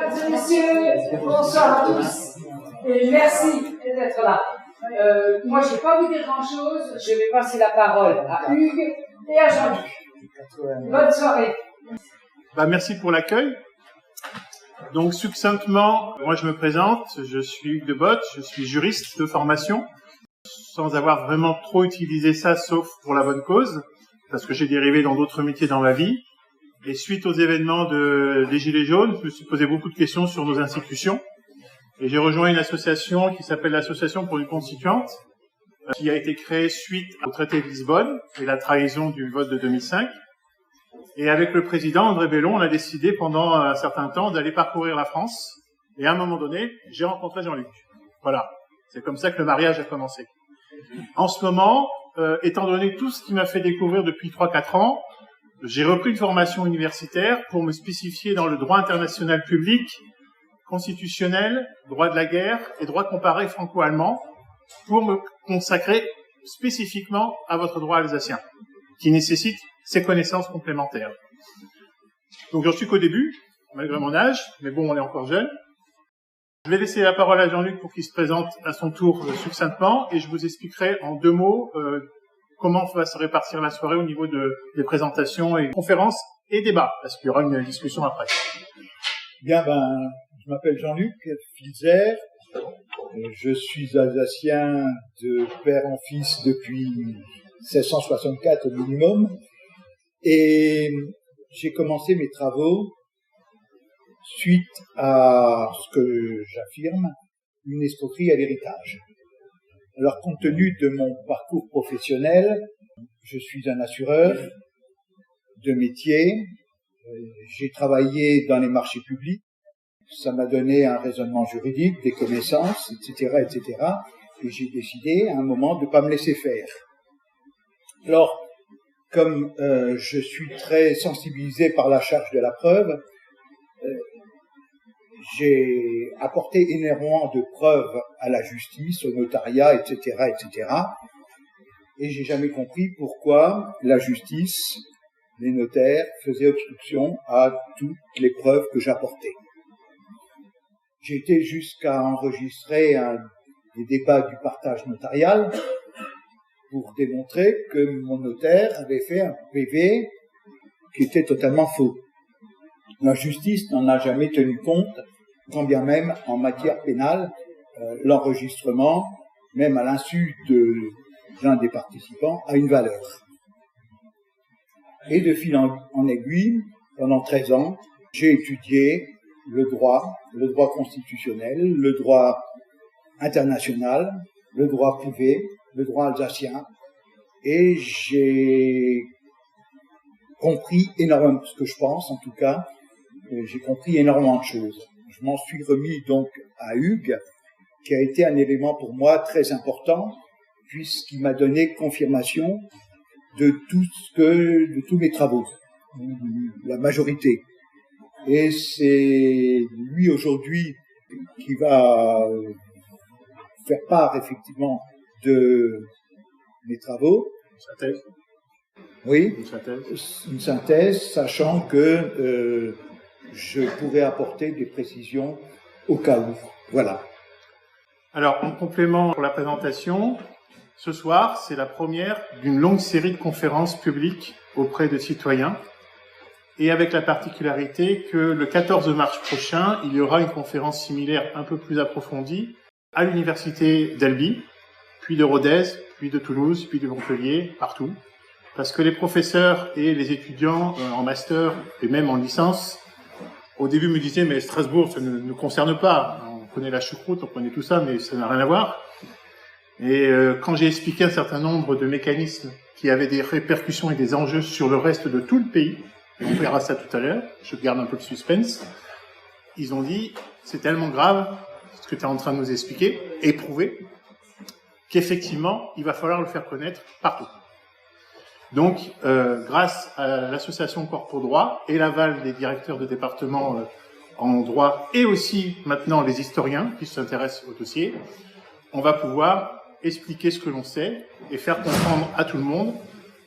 Mesdames et messieurs, bonsoir à tous et merci d'être là. Moi, je ne vais pas vous dire grand-chose, je vais passer la parole à Hugues et à Jean-Luc. Bonne soirée. Merci pour l'accueil. Donc, succinctement, moi je me présente, je suis Hugues Debotte, je suis juriste de formation, sans avoir vraiment trop utilisé ça, sauf pour la bonne cause, parce que j'ai dérivé dans d'autres métiers dans ma vie. Et suite aux événements des Gilets jaunes, je me suis posé beaucoup de questions sur nos institutions. Et j'ai rejoint une association qui s'appelle l'Association pour une constituante, qui a été créée suite au traité de Lisbonne et la trahison du vote de 2005. Et avec le président André Bello, on a décidé pendant un certain temps d'aller parcourir la France. Et à un moment donné, j'ai rencontré Jean-Luc. Voilà. C'est comme ça que le mariage a commencé. En ce moment, étant donné tout ce qui m'a fait découvrir depuis 3-4 ans, j'ai repris une formation universitaire pour me spécifier dans le droit international public, constitutionnel, droit de la guerre et droit comparé franco-allemand, pour me consacrer spécifiquement à votre droit alsacien, qui nécessite ces connaissances complémentaires. Donc j'en suis qu'au début, malgré mon âge, mais bon, on est encore jeune. Je vais laisser la parole à Jean-Luc pour qu'il se présente à son tour succinctement, et je vous expliquerai en 2 mots comment va se répartir la soirée au niveau des présentations et conférences et débats, parce qu'il y aura une discussion après. Bien, je m'appelle Jean-Luc Filzer, je suis alsacien de père en fils depuis 1664 au minimum, et j'ai commencé mes travaux suite à ce que j'affirme, une escroquerie à l'héritage. Alors, compte tenu de mon parcours professionnel, je suis un assureur de métier, j'ai travaillé dans les marchés publics, ça m'a donné un raisonnement juridique, des connaissances, etc., etc., et j'ai décidé à un moment de ne pas me laisser faire. Alors, comme je suis très sensibilisé par la charge de la preuve, j'ai apporté énormément de preuves à la justice, au notariat, etc., etc. Et j'ai jamais compris pourquoi la justice, les notaires, faisaient obstruction à toutes les preuves que j'apportais. J'ai été jusqu'à enregistrer des débats du partage notarial pour démontrer que mon notaire avait fait un PV qui était totalement faux. La justice n'en a jamais tenu compte, quand bien même en matière pénale, l'enregistrement, même à l'insu de l'un des participants, a une valeur. Et de fil en aiguille, pendant 13 ans, j'ai étudié le droit constitutionnel, le droit international, le droit privé, le droit alsacien, et j'ai compris énormément, ce que je pense en tout cas, j'ai compris énormément de choses. Je m'en suis remis donc à Hugues, qui a été un élément pour moi très important, puisqu'il m'a donné confirmation de tous mes travaux, la majorité. Et c'est lui aujourd'hui qui va faire part effectivement de mes travaux. Une synthèse. Oui, Une synthèse, sachant que je pourrais apporter des précisions au cas où. Voilà. Alors, en complément pour la présentation, ce soir, c'est la première d'une longue série de conférences publiques auprès de citoyens, et avec la particularité que le 14 mars prochain, il y aura une conférence similaire un peu plus approfondie à l'université d'Albi, puis de Rodez, puis de Toulouse, puis de Montpellier, partout, parce que les professeurs et les étudiants en master et même en licence, au début me disaient mais Strasbourg, ça ne nous concerne pas, on connaît la choucroute, on connaît tout ça, mais ça n'a rien à voir. Et quand j'ai expliqué un certain nombre de mécanismes qui avaient des répercussions et des enjeux sur le reste de tout le pays, et on verra ça tout à l'heure, je garde un peu le suspense, ils ont dit c'est tellement grave ce que tu es en train de nous expliquer et prouver qu'effectivement il va falloir le faire connaître partout. Donc, grâce à l'association Corps pour Droit et l'aval des directeurs de département en droit et aussi maintenant les historiens qui s'intéressent au dossier, on va pouvoir expliquer ce que l'on sait et faire comprendre à tout le monde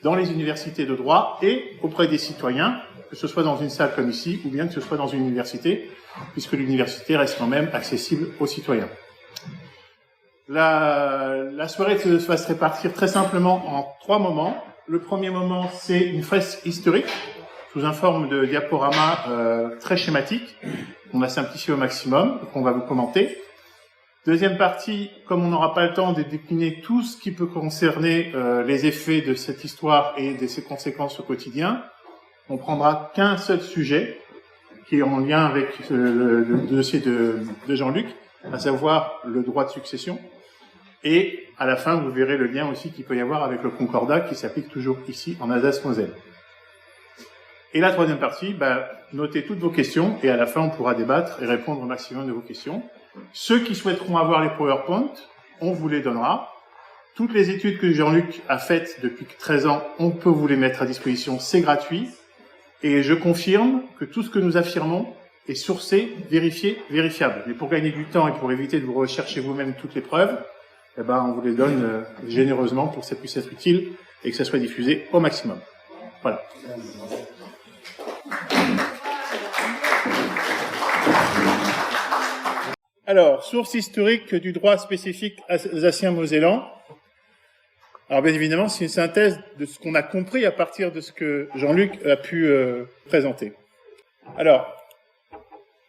dans les universités de droit et auprès des citoyens que ce soit dans une salle comme ici, ou bien que ce soit dans une université, puisque l'université reste quand même accessible aux citoyens. La soirée va se répartir très simplement en 3 moments. Le premier moment, c'est une fresque historique, sous une forme de diaporama très schématique, qu'on a simplifié au maximum, et qu'on va vous commenter. Deuxième partie, comme on n'aura pas le temps de décliner tout ce qui peut concerner les effets de cette histoire et de ses conséquences au quotidien, on prendra qu'un seul sujet, qui est en lien avec le dossier de Jean-Luc, à savoir le droit de succession. Et à la fin, vous verrez le lien aussi qu'il peut y avoir avec le Concordat qui s'applique toujours ici en Alsace-Moselle. Et la troisième partie, notez toutes vos questions et à la fin, on pourra débattre et répondre au maximum de vos questions. Ceux qui souhaiteront avoir les PowerPoint, on vous les donnera. Toutes les études que Jean-Luc a faites depuis 13 ans, on peut vous les mettre à disposition, c'est gratuit. Et je confirme que tout ce que nous affirmons est sourcé, vérifié, vérifiable. Mais pour gagner du temps et pour éviter de vous rechercher vous-même toutes les preuves, on vous les donne généreusement pour que ça puisse être utile et que ça soit diffusé au maximum. Voilà. Alors, source historique du droit spécifique alsacien-mosellan. Alors, bien évidemment, c'est une synthèse de ce qu'on a compris à partir de ce que Jean-Luc a pu présenter. Alors,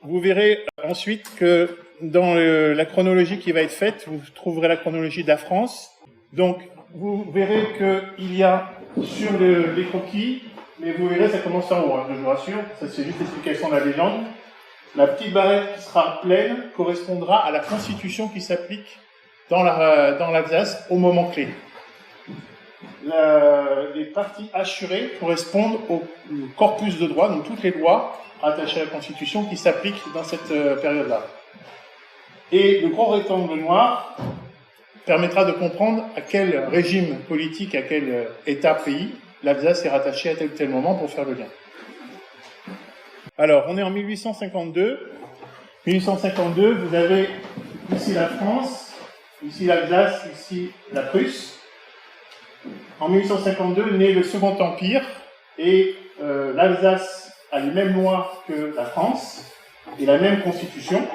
vous verrez ensuite que dans la chronologie qui va être faite, vous trouverez la chronologie de la France. Donc, vous verrez qu'il y a sur les croquis, mais vous verrez, ça commence en haut, je vous rassure, ça c'est juste l'explication de la légende. La petite barrette qui sera pleine correspondra à la constitution qui s'applique dans l'Alsace au moment clé. Les parties assurées correspondent au corpus de droit, donc toutes les lois rattachées à la constitution qui s'appliquent dans cette période-là. Et le gros rectangle noir permettra de comprendre à quel régime politique, à quel État-pays l'Alsace est rattachée à tel ou tel moment pour faire le lien. Alors, on est en 1852. 1852, vous avez ici la France, ici l'Alsace, ici la Prusse. En 1852, naît le Second Empire et l'Alsace a les mêmes lois que la France et la même constitution.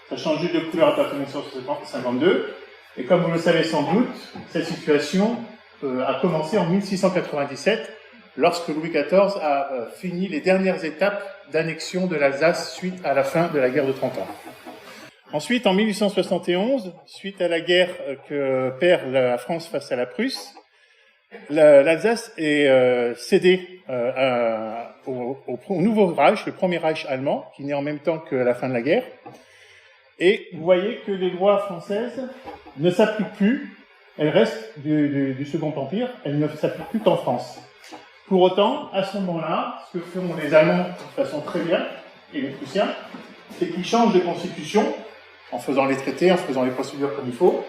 Ça change juste de couleur à partir de 1852. Et comme vous le savez sans doute, cette situation a commencé en 1697, lorsque Louis XIV a fini les dernières étapes d'annexion de l'Alsace suite à la fin de la guerre de 30 ans. Ensuite, en 1871, suite à la guerre que perd la France face à la Prusse, l'Alsace est cédée au nouveau Reich, le premier Reich allemand, qui naît en même temps que la fin de la guerre. Et vous voyez que les lois françaises ne s'appliquent plus, elles restent du Second Empire, elles ne s'appliquent plus qu'en France. Pour autant, à ce moment-là, ce que font les Allemands de façon très bien, et les Prussiens, c'est qu'ils changent de constitution, en faisant les traités, en faisant les procédures comme il faut,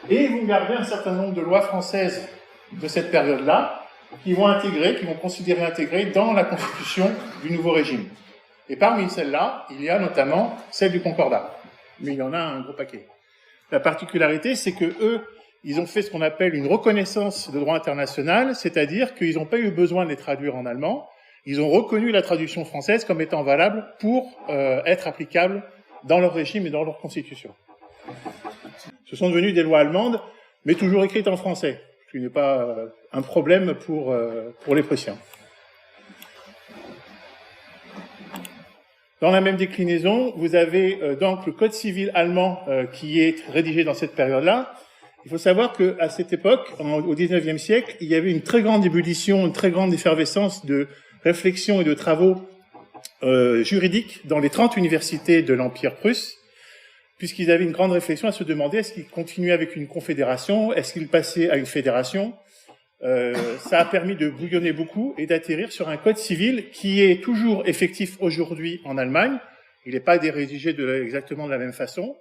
et ils vont garder un certain nombre de lois françaises de cette période-là, qui vont considérer intégrées dans la constitution du nouveau régime. Et parmi celles-là, il y a notamment celle du Concordat. Mais il y en a un gros paquet. La particularité, c'est que eux, ils ont fait ce qu'on appelle une reconnaissance de droit international, c'est-à-dire qu'ils n'ont pas eu besoin de les traduire en allemand. Ils ont reconnu la traduction française comme étant valable pour être applicable dans leur régime et dans leur constitution. Ce sont devenus des lois allemandes, mais toujours écrites en français, ce qui n'est pas un problème pour les Prussiens. Dans la même déclinaison, vous avez donc le Code civil allemand qui est rédigé dans cette période-là. Il faut savoir qu'à cette époque, au XIXe siècle, il y avait une très grande ébullition, une très grande effervescence de réflexions et de travaux juridiques dans les 30 universités de l'Empire prusse, puisqu'ils avaient une grande réflexion à se demander est-ce qu'ils continuaient avec une confédération, est-ce qu'ils passaient à une fédération. Ça a permis de bouillonner beaucoup et d'atterrir sur un code civil qui est toujours effectif aujourd'hui en Allemagne. Il n'est pas rédigé exactement de la même façon,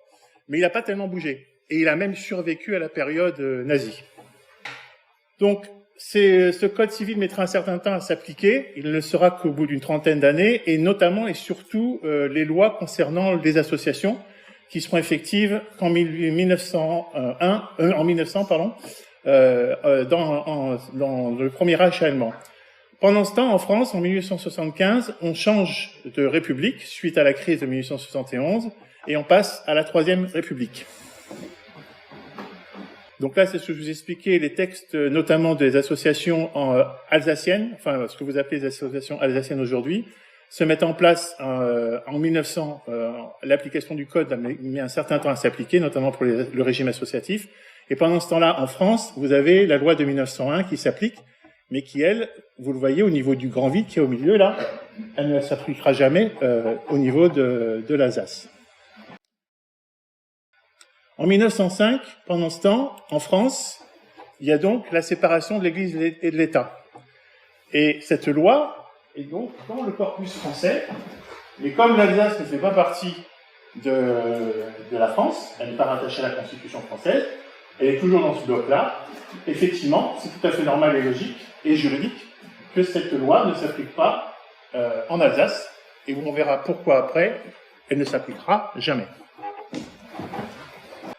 mais il n'a pas tellement bougé. Et il a même survécu à la période nazie. Donc, ce code civil mettra un certain temps à s'appliquer. Il ne sera qu'au bout d'une trentaine d'années, et notamment et surtout les lois concernant les associations qui seront effectives qu'en 1900, dans le premier Reich allemand. Pendant ce temps, en France, en 1875, on change de république suite à la crise de 1871 et on passe à la Troisième République. Donc là, c'est ce que je vous expliquais, les textes notamment des associations alsaciennes, enfin ce que vous appelez les associations alsaciennes aujourd'hui, se mettent en place en 1900. L'application du code a mis un certain temps à s'appliquer, notamment pour le régime associatif. Et pendant ce temps-là, en France, vous avez la loi de 1901 qui s'applique, mais qui, elle, vous le voyez au niveau du grand vide qui est au milieu, là, elle ne s'appliquera jamais au niveau de l'Alsace. En 1905, pendant ce temps, en France, il y a donc la séparation de l'Église et de l'État. Et cette loi est donc dans le corpus français, mais comme l'Alsace ne fait pas partie de la France, elle n'est pas rattachée à la Constitution française, elle est toujours dans ce bloc-là. Effectivement, c'est tout à fait normal et logique et juridique que cette loi ne s'applique pas en Alsace, et on verra pourquoi après, elle ne s'appliquera jamais.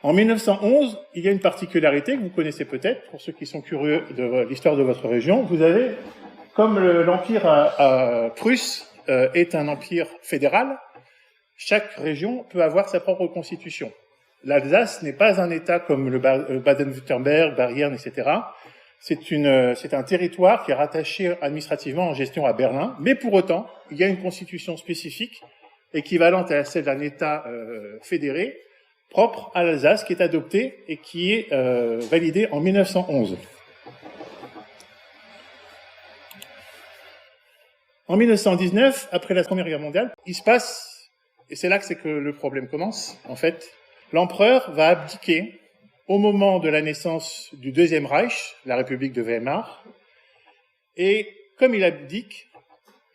En 1911, il y a une particularité que vous connaissez peut-être, pour ceux qui sont curieux de l'histoire de votre région. Vous avez, comme l'empire à Prusse est un empire fédéral, chaque région peut avoir sa propre constitution. L'Alsace n'est pas un État comme le Baden-Württemberg, Bayern, etc. C'est un territoire qui est rattaché administrativement en gestion à Berlin, mais pour autant, il y a une constitution spécifique, équivalente à celle d'un État fédéré, propre à l'Alsace, qui est adoptée et qui est validée en 1911. En 1919, après la Première Guerre mondiale, il se passe, et c'est là que le problème commence, en fait, l'empereur va abdiquer au moment de la naissance du Deuxième Reich, la République de Weimar, et comme il abdique,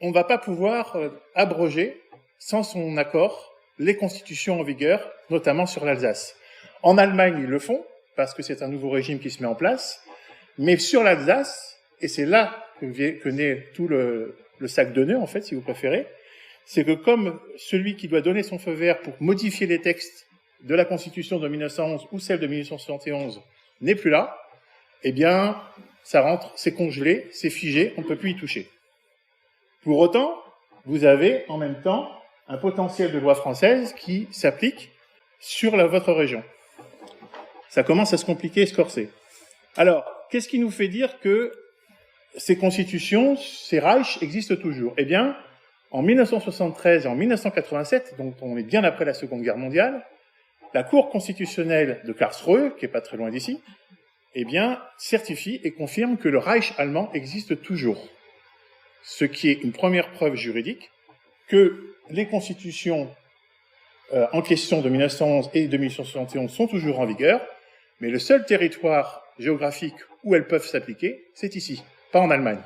on ne va pas pouvoir abroger, sans son accord, les constitutions en vigueur, notamment sur l'Alsace. En Allemagne, ils le font, parce que c'est un nouveau régime qui se met en place, mais sur l'Alsace, et c'est là que naît tout le sac de nœuds, en fait, si vous préférez, c'est que comme celui qui doit donner son feu vert pour modifier les textes de la Constitution de 1911 ou celle de 1871 n'est plus là, eh bien, ça rentre, c'est congelé, c'est figé, on ne peut plus y toucher. Pour autant, vous avez en même temps un potentiel de loi française qui s'applique sur votre région. Ça commence à se compliquer et se corser. Alors, qu'est-ce qui nous fait dire que ces constitutions, ces Reichs existent toujours? Eh bien, en 1973 et en 1987, donc on est bien après la Seconde Guerre mondiale, la Cour constitutionnelle de Karlsruhe, qui est pas très loin d'ici, eh bien, certifie et confirme que le Reich allemand existe toujours. Ce qui est une première preuve juridique que les constitutions en question de 1911 et de 1871 sont toujours en vigueur, mais le seul territoire géographique où elles peuvent s'appliquer, c'est ici, pas en Allemagne,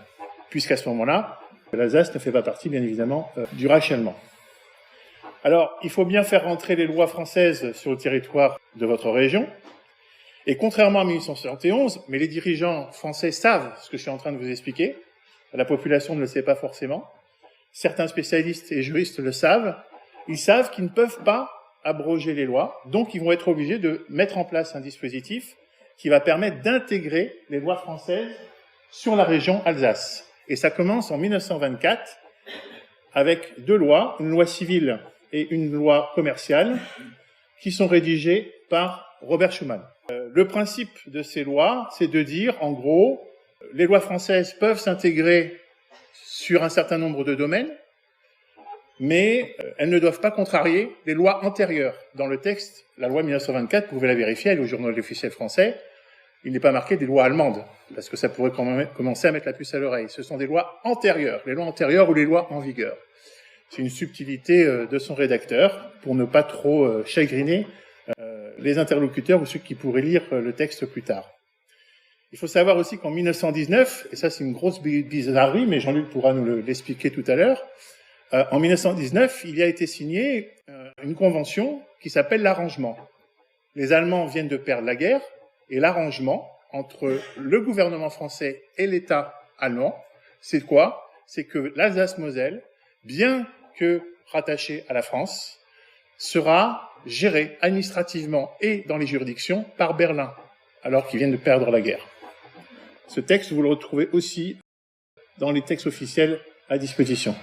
puisqu'à ce moment-là, l'Alsace ne fait pas partie, bien évidemment, du Reich allemand. Alors, il faut bien faire rentrer les lois françaises sur le territoire de votre région, et contrairement à 1871, mais les dirigeants français savent ce que je suis en train de vous expliquer, la population ne le sait pas forcément, certains spécialistes et juristes le savent, ils savent qu'ils ne peuvent pas abroger les lois, donc ils vont être obligés de mettre en place un dispositif qui va permettre d'intégrer les lois françaises sur la région Alsace. Et ça commence en 1924 avec deux lois, une loi civile et une loi commerciale, qui sont rédigées par Robert Schuman. Le principe de ces lois, c'est de dire, en gros, les lois françaises peuvent s'intégrer sur un certain nombre de domaines, mais elles ne doivent pas contrarier les lois antérieures. Dans le texte, la loi 1924, vous pouvez la vérifier, elle est au journal officiel français, il n'est pas marqué des lois allemandes, parce que ça pourrait quand même commencer à mettre la puce à l'oreille. Ce sont des lois antérieures, les lois antérieures ou les lois en vigueur. C'est une subtilité de son rédacteur, pour ne pas trop chagriner les interlocuteurs ou ceux qui pourraient lire le texte plus tard. Il faut savoir aussi qu'en 1919, et ça c'est une grosse bizarrerie, mais Jean-Luc pourra nous l'expliquer tout à l'heure, en 1919, il y a été signé une convention qui s'appelle l'arrangement. Les Allemands viennent de perdre la guerre, et l'arrangement entre le gouvernement français et l'État allemand, c'est quoi? C'est que l'Alsace-Moselle, bien que rattachée à la France, sera gérée administrativement et dans les juridictions par Berlin, alors qu'ils viennent de perdre la guerre. Ce texte, vous le retrouvez aussi dans les textes officiels à disposition.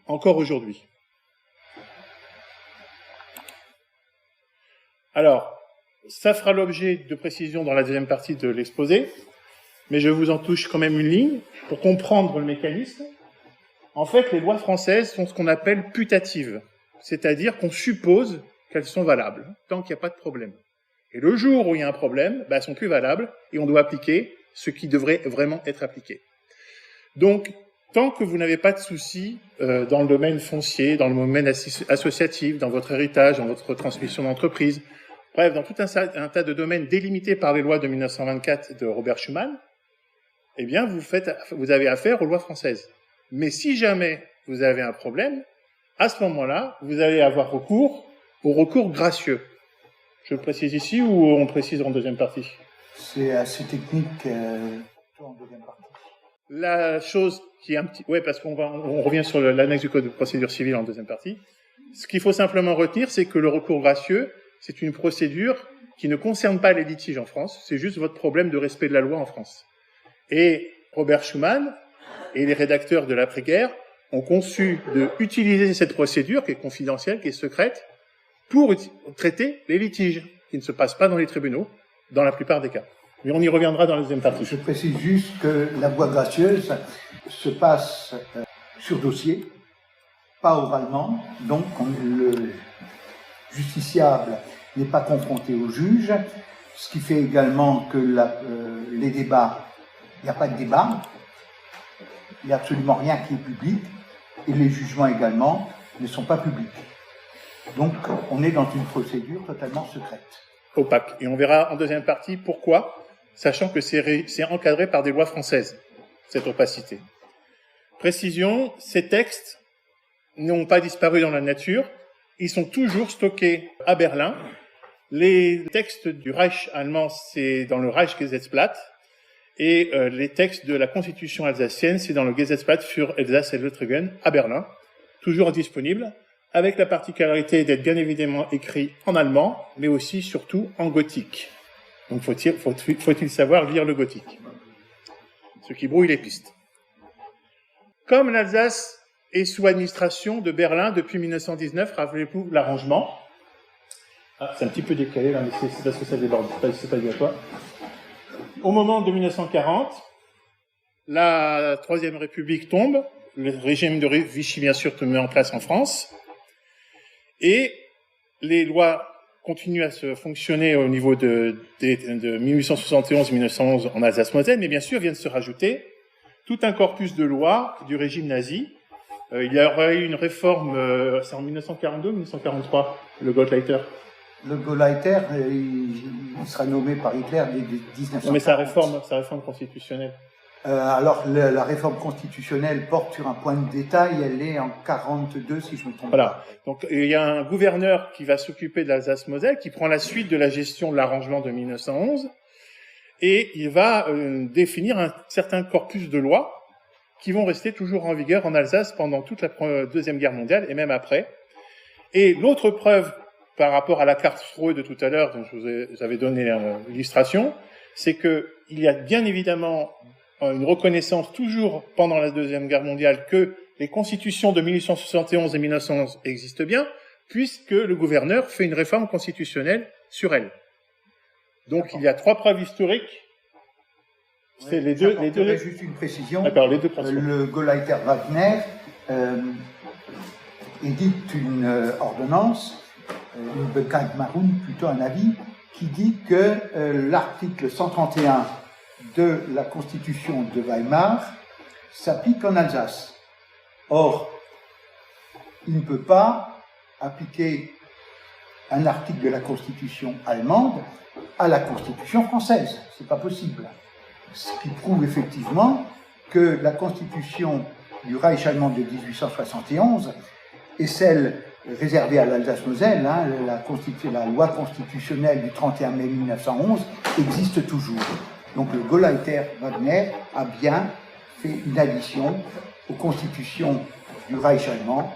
Encore aujourd'hui. Alors, ça fera l'objet de précisions dans la deuxième partie de l'exposé, mais je vous en touche quand même une ligne pour comprendre le mécanisme. En fait, les lois françaises sont ce qu'on appelle putatives, c'est-à-dire qu'on suppose qu'elles sont valables, tant qu'il n'y a pas de problème. Et le jour où il y a un problème, elles sont plus valables et on doit appliquer ce qui devrait vraiment être appliqué. Donc, tant que vous n'avez pas de soucis dans le domaine foncier, dans le domaine associatif, dans votre héritage, dans votre transmission d'entreprise, bref, dans tout un tas de domaines délimités par les lois de 1924 de Robert Schuman, eh bien, vous avez affaire aux lois françaises. Mais si jamais vous avez un problème, à ce moment-là, vous allez avoir recours au recours gracieux. Je le précise ici ou on précise en deuxième partie? C'est assez technique en deuxième partie. La chose qui est un petit... Oui, parce on revient sur l'annexe du Code de procédure civile en deuxième partie. Ce qu'il faut simplement retenir, c'est que le recours gracieux, c'est une procédure qui ne concerne pas les litiges en France, c'est juste votre problème de respect de la loi en France. Et Robert Schuman et les rédacteurs de l'après-guerre ont conçu d'utiliser cette procédure qui est confidentielle, qui est secrète, pour traiter les litiges qui ne se passent pas dans les tribunaux, dans la plupart des cas. Mais on y reviendra dans la deuxième partie. Je précise juste que la voie gracieuse se passe sur dossier, pas oralement, donc le justiciable n'est pas confronté au juge, ce qui fait également que les débats, il n'y a pas de débat, il n'y a absolument rien qui est public, et les jugements également ne sont pas publics. Donc, on est dans une procédure totalement secrète. Opaque. Et on verra en deuxième partie pourquoi, sachant que c'est encadré par des lois françaises, cette opacité. Précision, ces textes n'ont pas disparu dans la nature, ils sont toujours stockés à Berlin. Les textes du Reich allemand, c'est dans le Reichsgesetzblatt, et les textes de la Constitution alsacienne, c'est dans le Gesetzblatt für Elsass et Lothringen à Berlin, toujours disponibles, avec la particularité d'être bien évidemment écrit en allemand, mais aussi, surtout, en gothique. Donc, faut-il savoir lire le gothique, ce qui brouille les pistes. Comme l'Alsace est sous administration de Berlin depuis 1919, rappelez-vous l'arrangement. Ah, c'est un petit peu décalé là, mais c'est parce que ça déborde, c'est pas dû à toi. Au moment de 1940, la Troisième République tombe, le régime de Vichy, bien sûr, se met en place en France, et les lois continuent à se fonctionner au niveau de 1871-1911 en Alsace-Moselle, mais bien sûr viennent se rajouter tout un corpus de lois du régime nazi. Il y aura eu une réforme, c'est en 1942 ou 1943, le Gauleiter. Le Gauleiter, il sera nommé par Hitler dès 1940. Non, mais sa réforme constitutionnelle. Alors, la réforme constitutionnelle porte sur un point de détail, elle est en 42, si je me trompe pas. Voilà. Donc, il y a un gouverneur qui va s'occuper de l'Alsace-Moselle, qui prend la suite de la gestion de l'arrangement de 1911, et il va définir un certain corpus de lois qui vont rester toujours en vigueur en Alsace pendant toute la Deuxième Guerre mondiale, et même après. Et l'autre preuve, par rapport à la carte Freud de tout à l'heure, dont je vous avais donné l'illustration, c'est que il y a bien évidemment une reconnaissance toujours pendant la Deuxième Guerre mondiale que les constitutions de 1871 et 1911 existent bien, puisque le gouverneur fait une réforme constitutionnelle sur elles. Donc il y a trois preuves historiques. C'est les deux. Juste une précision. D'accord, les deux le Gauleiter Wagner édite une ordonnance, une Bekanntmachung, plutôt un avis, qui dit que l'article 131 de la Constitution de Weimar s'applique en Alsace. Or, il ne peut pas appliquer un article de la Constitution allemande à la Constitution française. C'est pas possible. Ce qui prouve effectivement que la Constitution du Reich allemand de 1871 et celle réservée à l'Alsace-Moselle, hein, la loi constitutionnelle du 31 mai 1911, existe toujours. Donc le Gauleiter Wagner a bien fait une addition aux constitutions du Reich allemand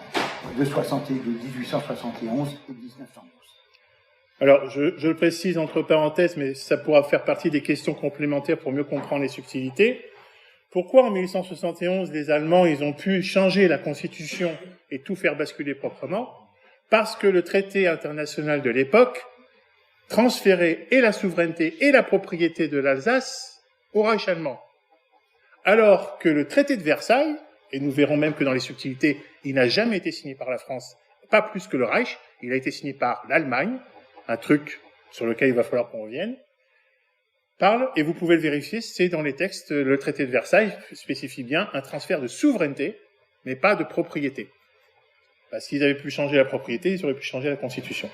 de 1871 et 1911. Alors, je le précise entre parenthèses, mais ça pourra faire partie des questions complémentaires pour mieux comprendre les subtilités. Pourquoi en 1871 les Allemands ils ont pu changer la Constitution et tout faire basculer proprement? Parce que le traité international de l'époque transférait et la souveraineté et la propriété de l'Alsace au Reich allemand. Alors que le traité de Versailles, et nous verrons même que dans les subtilités, il n'a jamais été signé par la France, pas plus que le Reich, il a été signé par l'Allemagne, un truc sur lequel il va falloir qu'on revienne, parle, et vous pouvez le vérifier, c'est dans les textes, le traité de Versailles spécifie bien un transfert de souveraineté, mais pas de propriété. Parce qu'ils avaient pu changer la propriété, ils auraient pu changer la Constitution.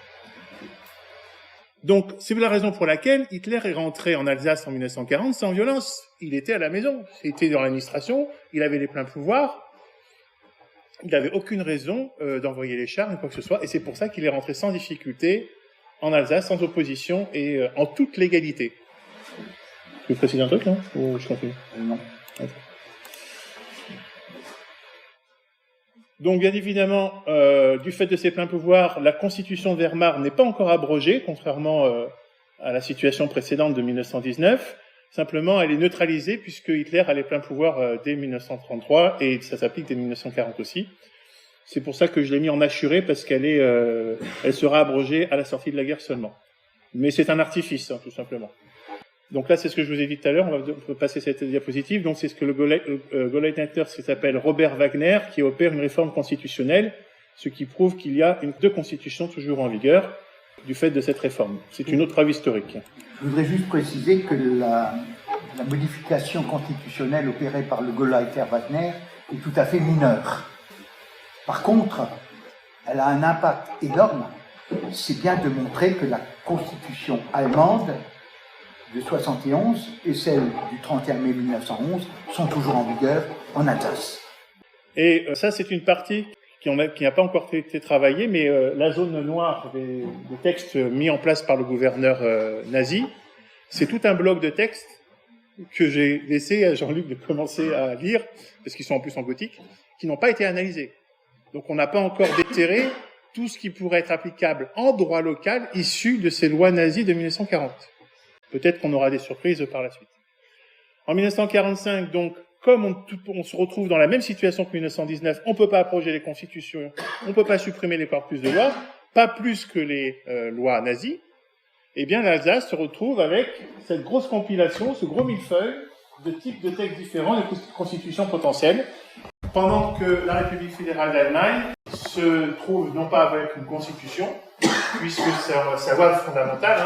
Donc, c'est la raison pour laquelle Hitler est rentré en Alsace en 1940 sans violence. Il était à la maison, il était dans l'administration, il avait les pleins pouvoirs, il n'avait aucune raison d'envoyer les chars, ni quoi que ce soit, et c'est pour ça qu'il est rentré sans difficulté en Alsace, sans opposition et en toute légalité. Tu veux préciser un truc, non? Ou je continue? Non. Donc, bien évidemment, du fait de ses pleins pouvoirs, la constitution de Weimar n'est pas encore abrogée, contrairement à la situation précédente de 1919. Simplement, elle est neutralisée puisque Hitler a les pleins pouvoirs dès 1933 et ça s'applique dès 1940 aussi. C'est pour ça que je l'ai mis en assuré parce qu'elle elle sera abrogée à la sortie de la guerre seulement. Mais c'est un artifice, hein, tout simplement. Donc là, c'est ce que je vous ai dit tout à l'heure, on peut passer cette diapositive. Donc c'est ce que le Gauleiter s'appelle Robert Wagner, qui opère une réforme constitutionnelle, ce qui prouve qu'il y a deux constitutions toujours en vigueur du fait de cette réforme. C'est une autre preuve historique. Je voudrais juste préciser que la modification constitutionnelle opérée par le Gauleiter Wagner est tout à fait mineure. Par contre, elle a un impact énorme. C'est bien de montrer que la constitution allemande de 71 et celle du 31 mai 1911 sont toujours en vigueur en Alsace. Et ça, c'est une partie qui n'a pas encore été travaillée, mais la zone noire des textes mis en place par le gouverneur nazi, c'est tout un bloc de textes que j'ai laissé à Jean-Luc de commencer à lire, parce qu'ils sont en plus en gothique, qui n'ont pas été analysés. Donc on n'a pas encore déterré tout ce qui pourrait être applicable en droit local issu de ces lois nazies de 1940. Peut-être qu'on aura des surprises par la suite. En 1945, donc, comme on se retrouve dans la même situation que 1919, on ne peut pas abroger les constitutions, on ne peut pas supprimer les corpus de lois, pas plus que les lois nazies, eh bien l'Alsace se retrouve avec cette grosse compilation, ce gros millefeuille de types de textes différents, de constitutions potentielles, pendant que la République fédérale d'Allemagne se trouve non pas avec une constitution, puisque sa loi fondamentale,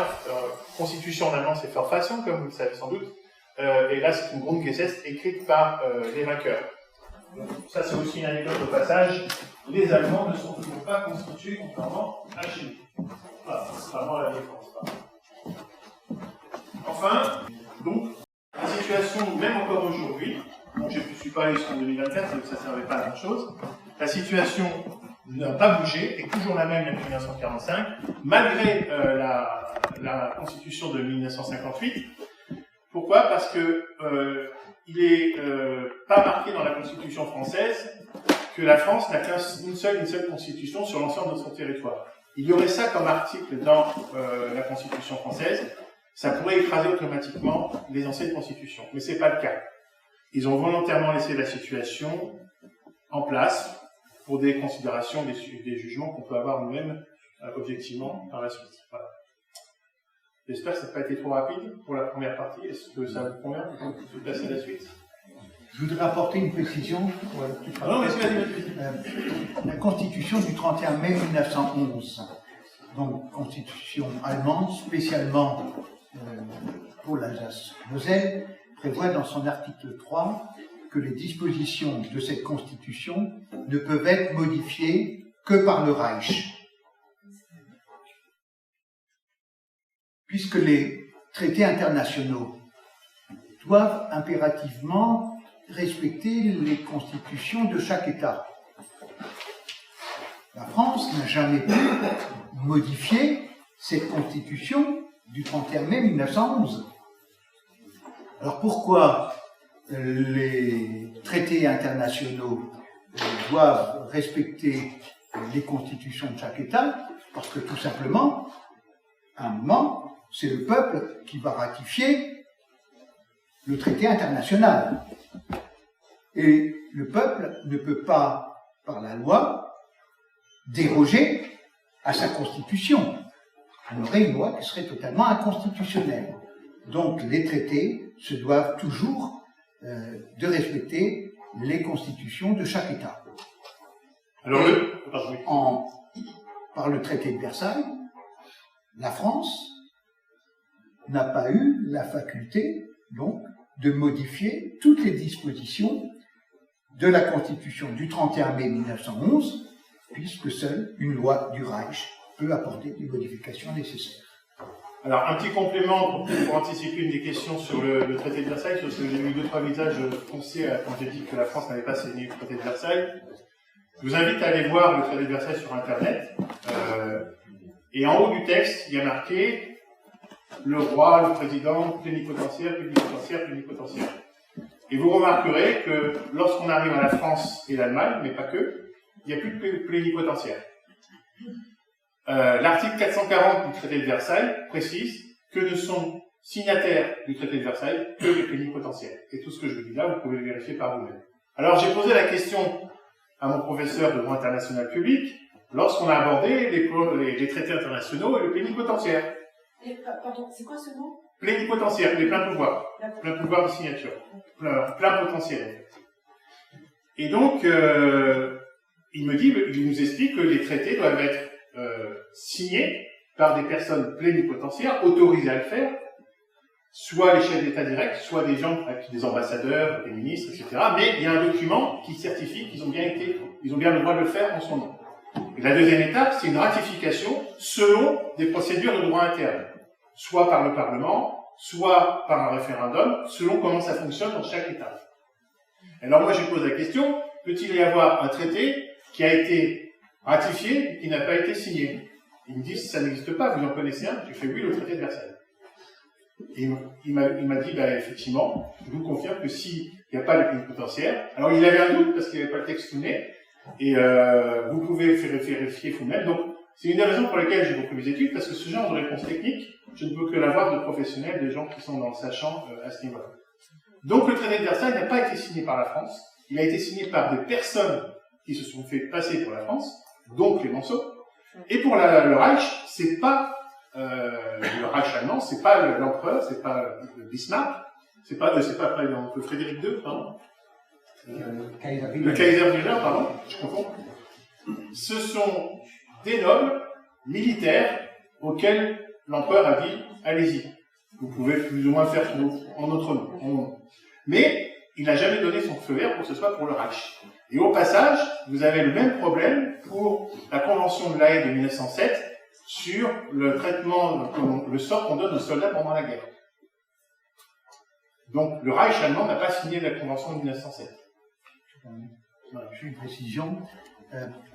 constitution en allemand c'est Verfassung, comme vous le savez sans doute, et là c'est une Grundgesetz écrite par les vainqueurs. Donc, ça c'est aussi une anecdote au passage, les Allemands ne sont toujours pas constitués contrairement à chez nous. Voilà, contrairement à la défense. Enfin, donc, la situation, même encore aujourd'hui, bon, je ne suis pas allé jusqu'en 2024, ça ne servait pas à grand chose, la situation n'a pas bougé, est toujours la même depuis 1945, malgré la Constitution de 1958. Pourquoi? Parce que il est pas marqué dans la Constitution française que la France n'a qu'une seule Constitution sur l'ensemble de son territoire. Il y aurait ça comme article dans la Constitution française, ça pourrait écraser automatiquement les anciennes constitutions, mais c'est pas le cas. Ils ont volontairement laissé la situation en place pour des considérations, des jugements qu'on peut avoir nous-mêmes objectivement par la suite. Voilà. J'espère que ça n'a pas été trop rapide pour la première partie. Est-ce que ça vous convient de passer à la suite? Je voudrais apporter une précision. Non, mais c'est la Constitution du 31 mai 1911, donc Constitution allemande, spécialement pour l'Alsace-Moselle, prévoit dans son article 3 que les dispositions de cette Constitution ne peuvent être modifiées que par le Reich. Puisque les traités internationaux doivent impérativement respecter les constitutions de chaque État. La France n'a jamais pu modifier cette constitution du 31 mai 1911. Alors pourquoi les traités internationaux doivent respecter les constitutions de chaque État? Parce que tout simplement, à un moment, c'est le peuple qui va ratifier le traité international. Et le peuple ne peut pas, par la loi, déroger à sa constitution. On aurait une loi qui serait totalement inconstitutionnelle. Donc les traités se doivent toujours de respecter les constitutions de chaque État. Alors, par le traité de Versailles, la France n'a pas eu la faculté, donc, de modifier toutes les dispositions de la Constitution du 31 mai 1911, puisque seule une loi du Reich peut apporter les modifications nécessaires. Alors, un petit complément pour anticiper une des questions sur le traité de Versailles, parce que j'ai vu 2-3 visages foncés quand j'ai dit que la France n'avait pas signé le traité de Versailles. Je vous invite à aller voir le traité de Versailles sur Internet. Et en haut du texte, il y a marqué le roi, le président, plénipotentiaire, plénipotentiaire, plénipotentiaire. Et vous remarquerez que lorsqu'on arrive à la France et l'Allemagne, mais pas que, il n'y a plus de plénipotentiaire. L'article 440 du traité de Versailles précise que ne sont signataires du traité de Versailles que les plénipotentiaires. Et tout ce que je vous dis là, vous pouvez vérifier par vous-même. Alors j'ai posé la question à mon professeur de droit international public lorsqu'on a abordé les traités internationaux et le plénipotentiaire. Pardon, c'est quoi ce mot? Plénipotentiaire, les pleins pouvoirs. Plein pouvoir de signature. Plein potentiel, en fait. Et donc, il nous explique que les traités doivent être signés par des personnes plénipotentiaires autorisées à le faire, soit les chefs d'État directs, soit des gens, des ambassadeurs, des ministres, etc. Mais il y a un document qui certifie qu'ils ont bien le droit de le faire en son nom. Et la deuxième étape, c'est une ratification selon des procédures de droit interne, soit par le Parlement, soit par un référendum, selon comment ça fonctionne dans chaque État. Alors moi, je pose la question, peut-il y avoir un traité qui a été ratifié et qui n'a pas été signé? Ils me disent, ça n'existe pas, vous en connaissez un? J'ai fait oui, le traité de Versailles. Et il m'a dit, effectivement, je vous confirme que s'il n'y a pas de plénipotentiaire, alors il avait un doute parce qu'il n'y avait pas le texte sous nez, et vous pouvez vérifier vous-même. Donc, c'est une des raisons pour lesquelles j'ai repris mes études, parce que ce genre de réponse technique, je ne peux que l'avoir de professionnels, de gens qui sont dans le sachant à ce niveau-là. Donc, le traité de Versailles n'a pas été signé par la France, il a été signé par des personnes qui se sont fait passer pour la France, dont Clémenceau, et pour le Reich, c'est pas le Reich allemand, c'est pas l'empereur, c'est pas Bismarck, c'est pas Frédéric II, pardon. Le Kaiser Wilhelm, pardon, je confonds. Ce sont des nobles militaires auxquels l'empereur a dit « allez-y, vous pouvez plus ou moins faire en notre nom ». Mais il n'a jamais donné son feu vert pour que ce soit pour le Reich. Et au passage, vous avez le même problème pour la Convention de La Haye de 1907 sur le traitement, le sort qu'on donne aux soldats pendant la guerre. Donc le Reich allemand n'a pas signé la Convention de 1907. Juste une précision.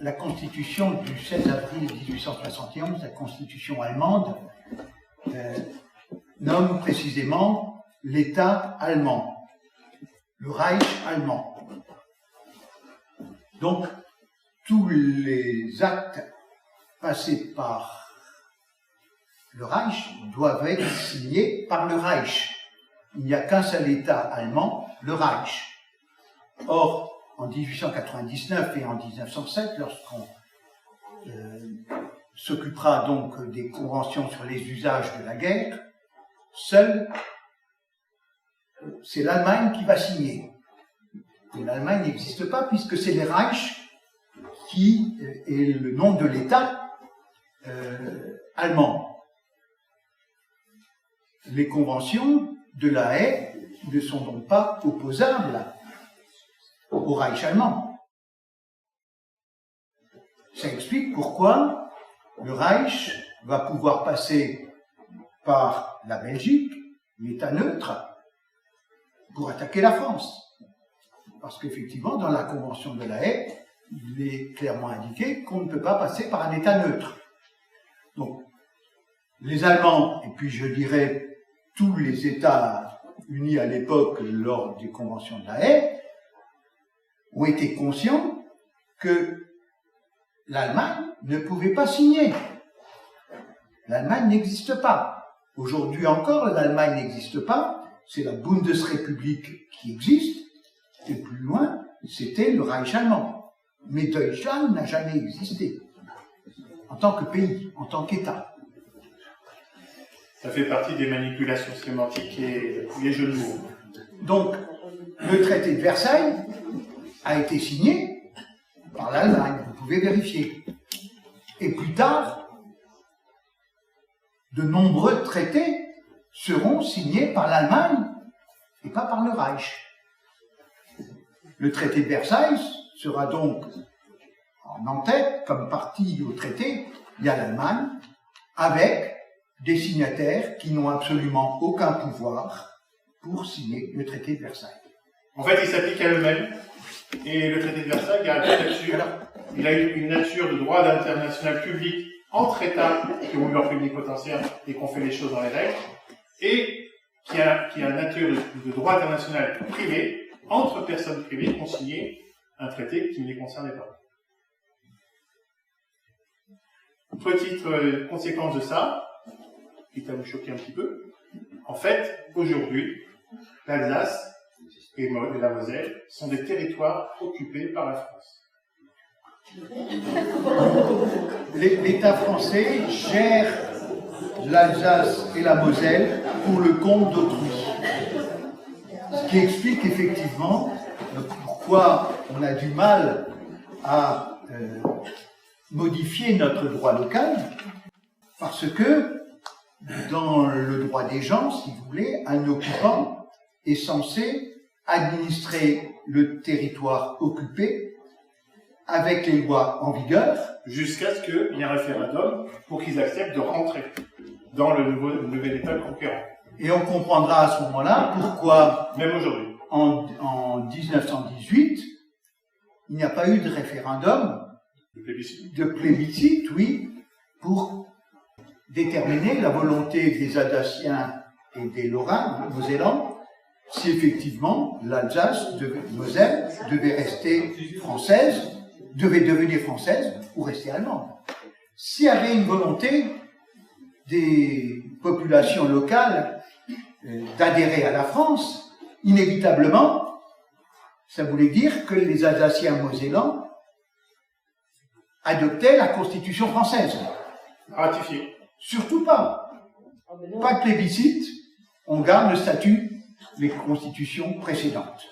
La Constitution du 16 avril 1871, la Constitution allemande, nomme précisément l'État allemand, le Reich allemand. Donc, tous les actes passés par le Reich doivent être signés par le Reich. Il n'y a qu'un seul État allemand, le Reich. Or, en 1899 et en 1907, lorsqu'on s'occupera donc des conventions sur les usages de la guerre, seul, c'est l'Allemagne qui va signer. Et l'Allemagne n'existe pas puisque c'est les Reich qui est le nom de l'État allemand. Les conventions de La Haye ne sont donc pas opposables au Reich allemand. Ça explique pourquoi le Reich va pouvoir passer par la Belgique, l'État neutre, pour attaquer la France. Parce qu'effectivement, dans la Convention de La Haye, il est clairement indiqué qu'on ne peut pas passer par un État neutre. Donc, les Allemands, et puis je dirais tous les États unis à l'époque lors des conventions de La Haye, ont été conscients que l'Allemagne ne pouvait pas signer. L'Allemagne n'existe pas. Aujourd'hui encore, l'Allemagne n'existe pas, c'est la Bundesrepublik qui existe, et plus loin, c'était le Reich allemand. Mais Deutschland n'a jamais existé, en tant que pays, en tant qu'État. Ça fait partie des manipulations sémantiques et les jeux de mots. Donc, le traité de Versailles a été signé par l'Allemagne, vous pouvez vérifier. Et plus tard, de nombreux traités seront signés par l'Allemagne et pas par le Reich. Le traité de Versailles sera donc en tête, comme partie au traité, il y a l'Allemagne, avec des signataires qui n'ont absolument aucun pouvoir pour signer le traité de Versailles. En fait, il s'applique à eux-mêmes, et le traité de Versailles il a une nature de droit international public entre États qui ont eu leur plénipotentiaire et qui ont fait les choses dans les règles, et qui a une nature de droit international privé entre personnes privées qui ont signé un traité qui ne les concernait pas. Petite conséquence de ça, quitte à vous choquer un petit peu, en fait, aujourd'hui, l'Alsace et la Moselle sont des territoires occupés par la France. L'État français gère l'Alsace et la Moselle pour le compte d'autrui. Ce qui explique effectivement pourquoi on a du mal à modifier notre droit local, parce que dans le droit des gens, si vous voulez, un occupant est censé administrer le territoire occupé avec les lois en vigueur. Jusqu'à ce qu'il y ait un référendum pour qu'ils acceptent de rentrer dans le nouvel État conquérant. Et on comprendra à ce moment-là pourquoi, même aujourd'hui, en 1918, il n'y a pas eu de référendum, de plébiscite, oui, pour déterminer la volonté des Alsaciens et des Lorrains, mosellans, si effectivement l'Alsace, Moselle, devait rester française, devait devenir française ou rester allemande. S'il y avait une volonté des populations locales d'adhérer à la France, inévitablement, ça voulait dire que les Alsaciens mosellans adoptaient la Constitution française. Ratifié. Surtout pas. Pas de plébiscite, on garde le statut des constitutions précédentes.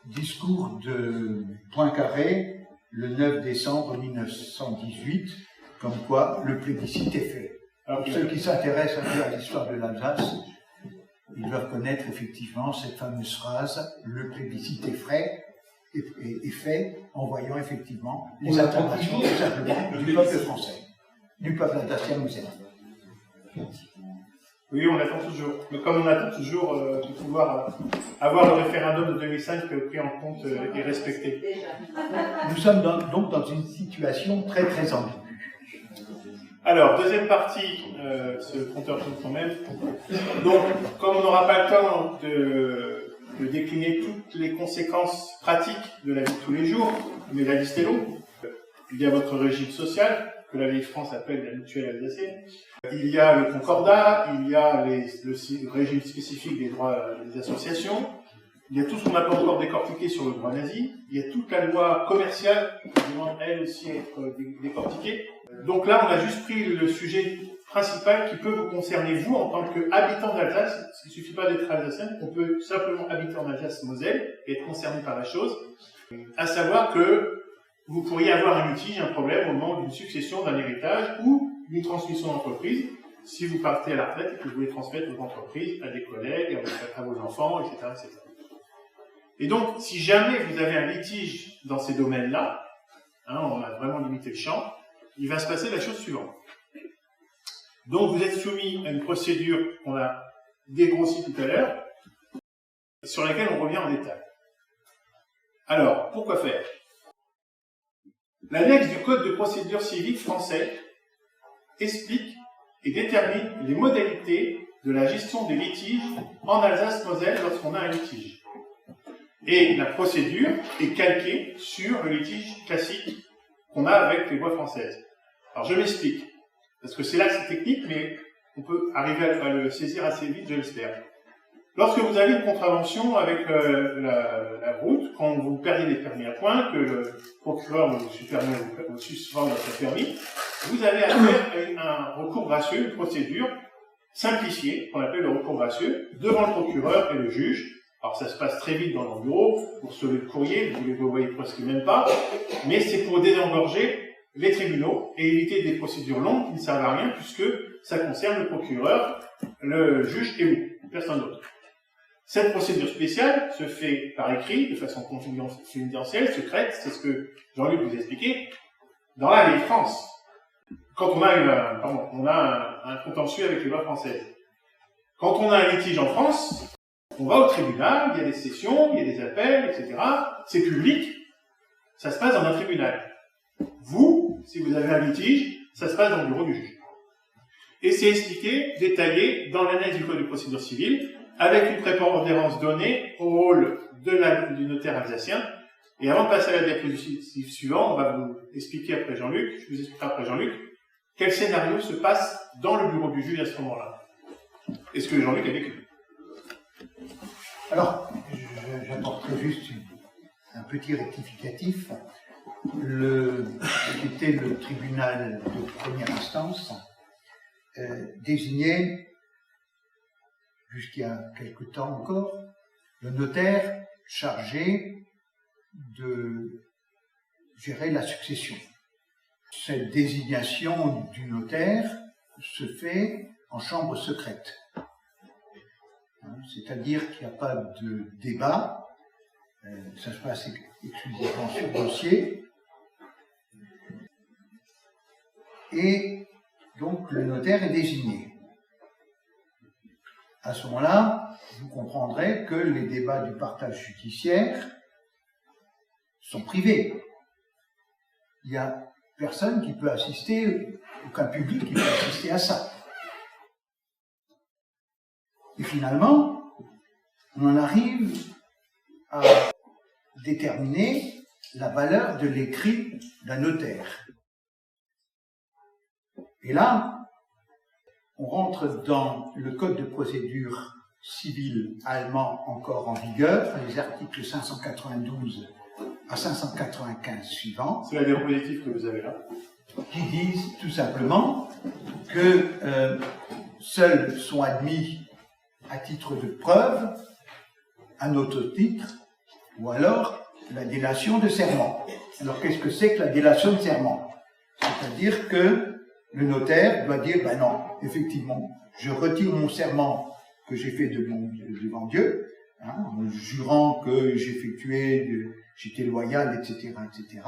Discours de Poincaré, le 9 décembre 1918, comme quoi le plébiscite est fait. Alors, ceux qui s'intéressent un peu à l'histoire de l'Alsace, ils doivent connaître effectivement cette fameuse phrase « le plébiscite est fait en voyant effectivement les acclamations tout simplement du peuple français, du peuple alsacien-mosellan. » Oui, on attend toujours. Mais comme on attend toujours de pouvoir avoir le référendum de 2005 pris en compte et respecté. Nous sommes donc dans une situation très très ambiguë. Alors, deuxième partie, ce compteur tourne quand même. Donc, comme on n'aura pas le temps de décliner toutes les conséquences pratiques de la vie de tous les jours, mais la liste est longue. Il y a votre régime social, que la vieille France appelle la mutuelle alsacienne. Il y a le concordat, il y a le régime spécifique des droits des associations, il y a tout ce qu'on n'a pas encore décortiqué sur le droit nazi, il y a toute la loi commerciale qui demande elle aussi à être décortiquée. Donc là, on a juste pris le sujet principal qui peut vous concerner vous en tant qu'habitant d'Alsace. Il ne suffit pas d'être alsacien, on peut simplement habiter en Alsace-Moselle et être concerné par la chose, à savoir que vous pourriez avoir un litige, un problème au moment d'une succession, d'un héritage ou d'une transmission d'entreprise, si vous partez à la retraite et que vous voulez transmettre votre entreprise à des collègues, à vos enfants, etc., etc. Et donc, si jamais vous avez un litige dans ces domaines-là, on a vraiment limité le champ, il va se passer la chose suivante. Donc, vous êtes soumis à une procédure qu'on a dégrossie tout à l'heure, sur laquelle on revient en détail. Alors, pourquoi faire ? L'annexe du Code de procédure civile français explique et détermine les modalités de la gestion des litiges en Alsace-Moselle lorsqu'on a un litige. Et la procédure est calquée sur le litige classique qu'on a avec les lois françaises. Alors je m'explique, parce que c'est là que c'est technique, mais on peut arriver à le saisir assez vite, je l'espère. Lorsque vous avez une contravention avec la route, quand vous perdiez les permis à points, que le procureur vous suspend votre permis, vous avez affaire à un recours gracieux, une procédure simplifiée, qu'on appelle le recours gracieux, devant le procureur et le juge. Alors ça se passe très vite dans leur bureau, pour sauver le courrier, vous ne le voyez presque même pas, mais c'est pour désengorger les tribunaux et éviter des procédures longues qui ne servent à rien, puisque ça concerne le procureur, le juge et vous, personne d'autre. Cette procédure spéciale se fait par écrit, de façon confidentielle, secrète, c'est ce que Jean-Luc vous a expliqué, dans la loi de France. Quand on a un contentieux avec les lois françaises. Quand on a un litige en France, on va au tribunal, il y a des sessions, il y a des appels, etc. C'est public, ça se passe dans un tribunal. Vous, si vous avez un litige, ça se passe dans le bureau du juge. Et c'est expliqué, détaillé, dans l'analyse du Code de procédure civile, avec une prépondérance donnée au rôle du notaire alsacien. Et avant de passer à la diapositive suivante, on va vous expliquer après Jean-Luc, je vous expliquerai après Jean-Luc, quel scénario se passe dans le bureau du juge à ce moment-là. Est-ce que Jean-Luc a vécu? Alors, j'apporterai juste un petit rectificatif. C'était le tribunal de première instance désignait, jusqu'il y a quelque temps encore, le notaire chargé de gérer la succession. Cette désignation du notaire se fait en chambre secrète. C'est-à-dire qu'il n'y a pas de débat, ça se passe exclusivement sur dossier. Et donc le notaire est désigné. À ce moment-là, vous comprendrez que les débats du partage judiciaire sont privés. Il n'y a personne qui peut assister, aucun public qui peut assister à ça. Et finalement, on en arrive à déterminer la valeur de l'écrit d'un notaire. Et là, on rentre dans le code de procédure civile allemand encore en vigueur, les articles 592 à 595 suivants. C'est la diapositive que vous avez là. Qui disent tout simplement que seuls sont admis à titre de preuve un autre titre ou alors la délation de serment. Alors qu'est-ce que c'est que la délation de serment? C'est-à-dire que le notaire doit dire, ben non, effectivement, je retire mon serment que j'ai fait devant Dieu, en jurant que j'étais loyal, etc., etc.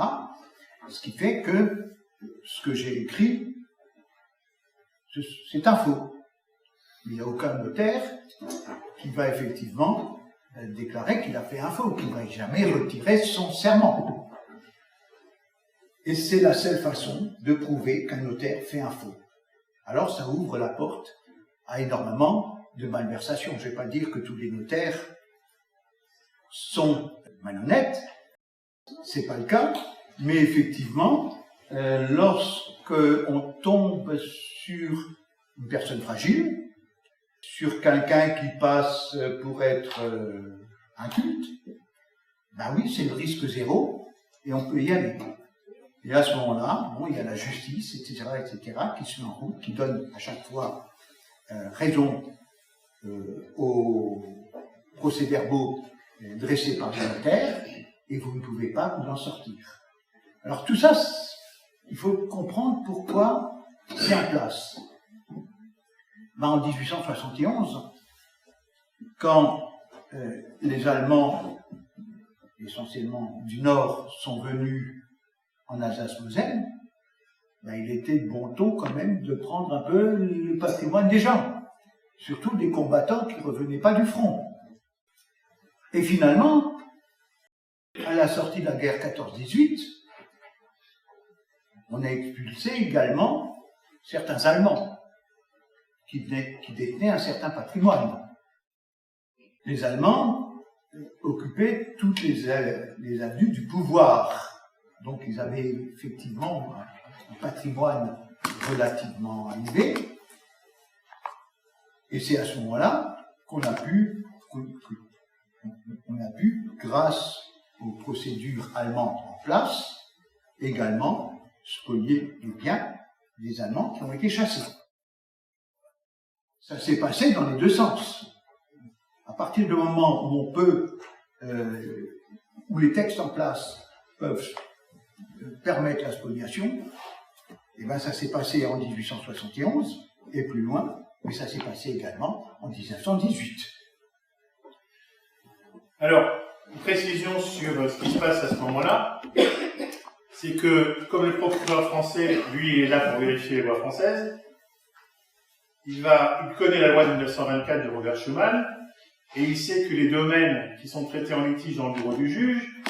Ce qui fait que ce que j'ai écrit, c'est un faux. Il n'y a aucun notaire qui va effectivement déclarer qu'il a fait un faux, qu'il ne va jamais retirer son serment. Et c'est la seule façon de prouver qu'un notaire fait un faux. Alors ça ouvre la porte à énormément de malversations. Je ne vais pas dire que tous les notaires sont malhonnêtes, c'est pas le cas, mais effectivement, lorsqu'on tombe sur une personne fragile, sur quelqu'un qui passe pour être inculte, ben oui, c'est le risque zéro et on peut y aller. Et à ce moment-là, bon, il y a la justice, etc., qui se met en route, qui donne à chaque fois raison aux procès-verbaux dressés par le notaire, et vous ne pouvez pas vous en sortir. Alors tout ça, il faut comprendre pourquoi c'est en place. Ben, en 1871, quand les Allemands, essentiellement du Nord, sont venus en Alsace-Moselle, ben, il était de bon ton quand même de prendre un peu le patrimoine des gens, surtout des combattants qui ne revenaient pas du front. Et finalement, à la sortie de la guerre 14-18, on a expulsé également certains Allemands qui détenaient un certain patrimoine. Les Allemands occupaient toutes les avenues du pouvoir. Donc ils avaient effectivement un patrimoine relativement élevé. Et c'est à ce moment-là qu'on a pu on a pu, grâce aux procédures allemandes en place, également spolier les biens des Allemands qui ont été chassés. Ça s'est passé dans les deux sens. À partir du moment où on peut, où les textes en place peuvent permettre la spoliation, et ben ça s'est passé en 1871 et plus loin, mais ça s'est passé également en 1918. Alors, une précision sur ce qui se passe à ce moment-là, c'est que, comme le procureur français, lui, est là pour vérifier les lois françaises, il connaît la loi de 1924 de Robert Schuman, et il sait que les domaines qui sont traités en litige dans le bureau du juge,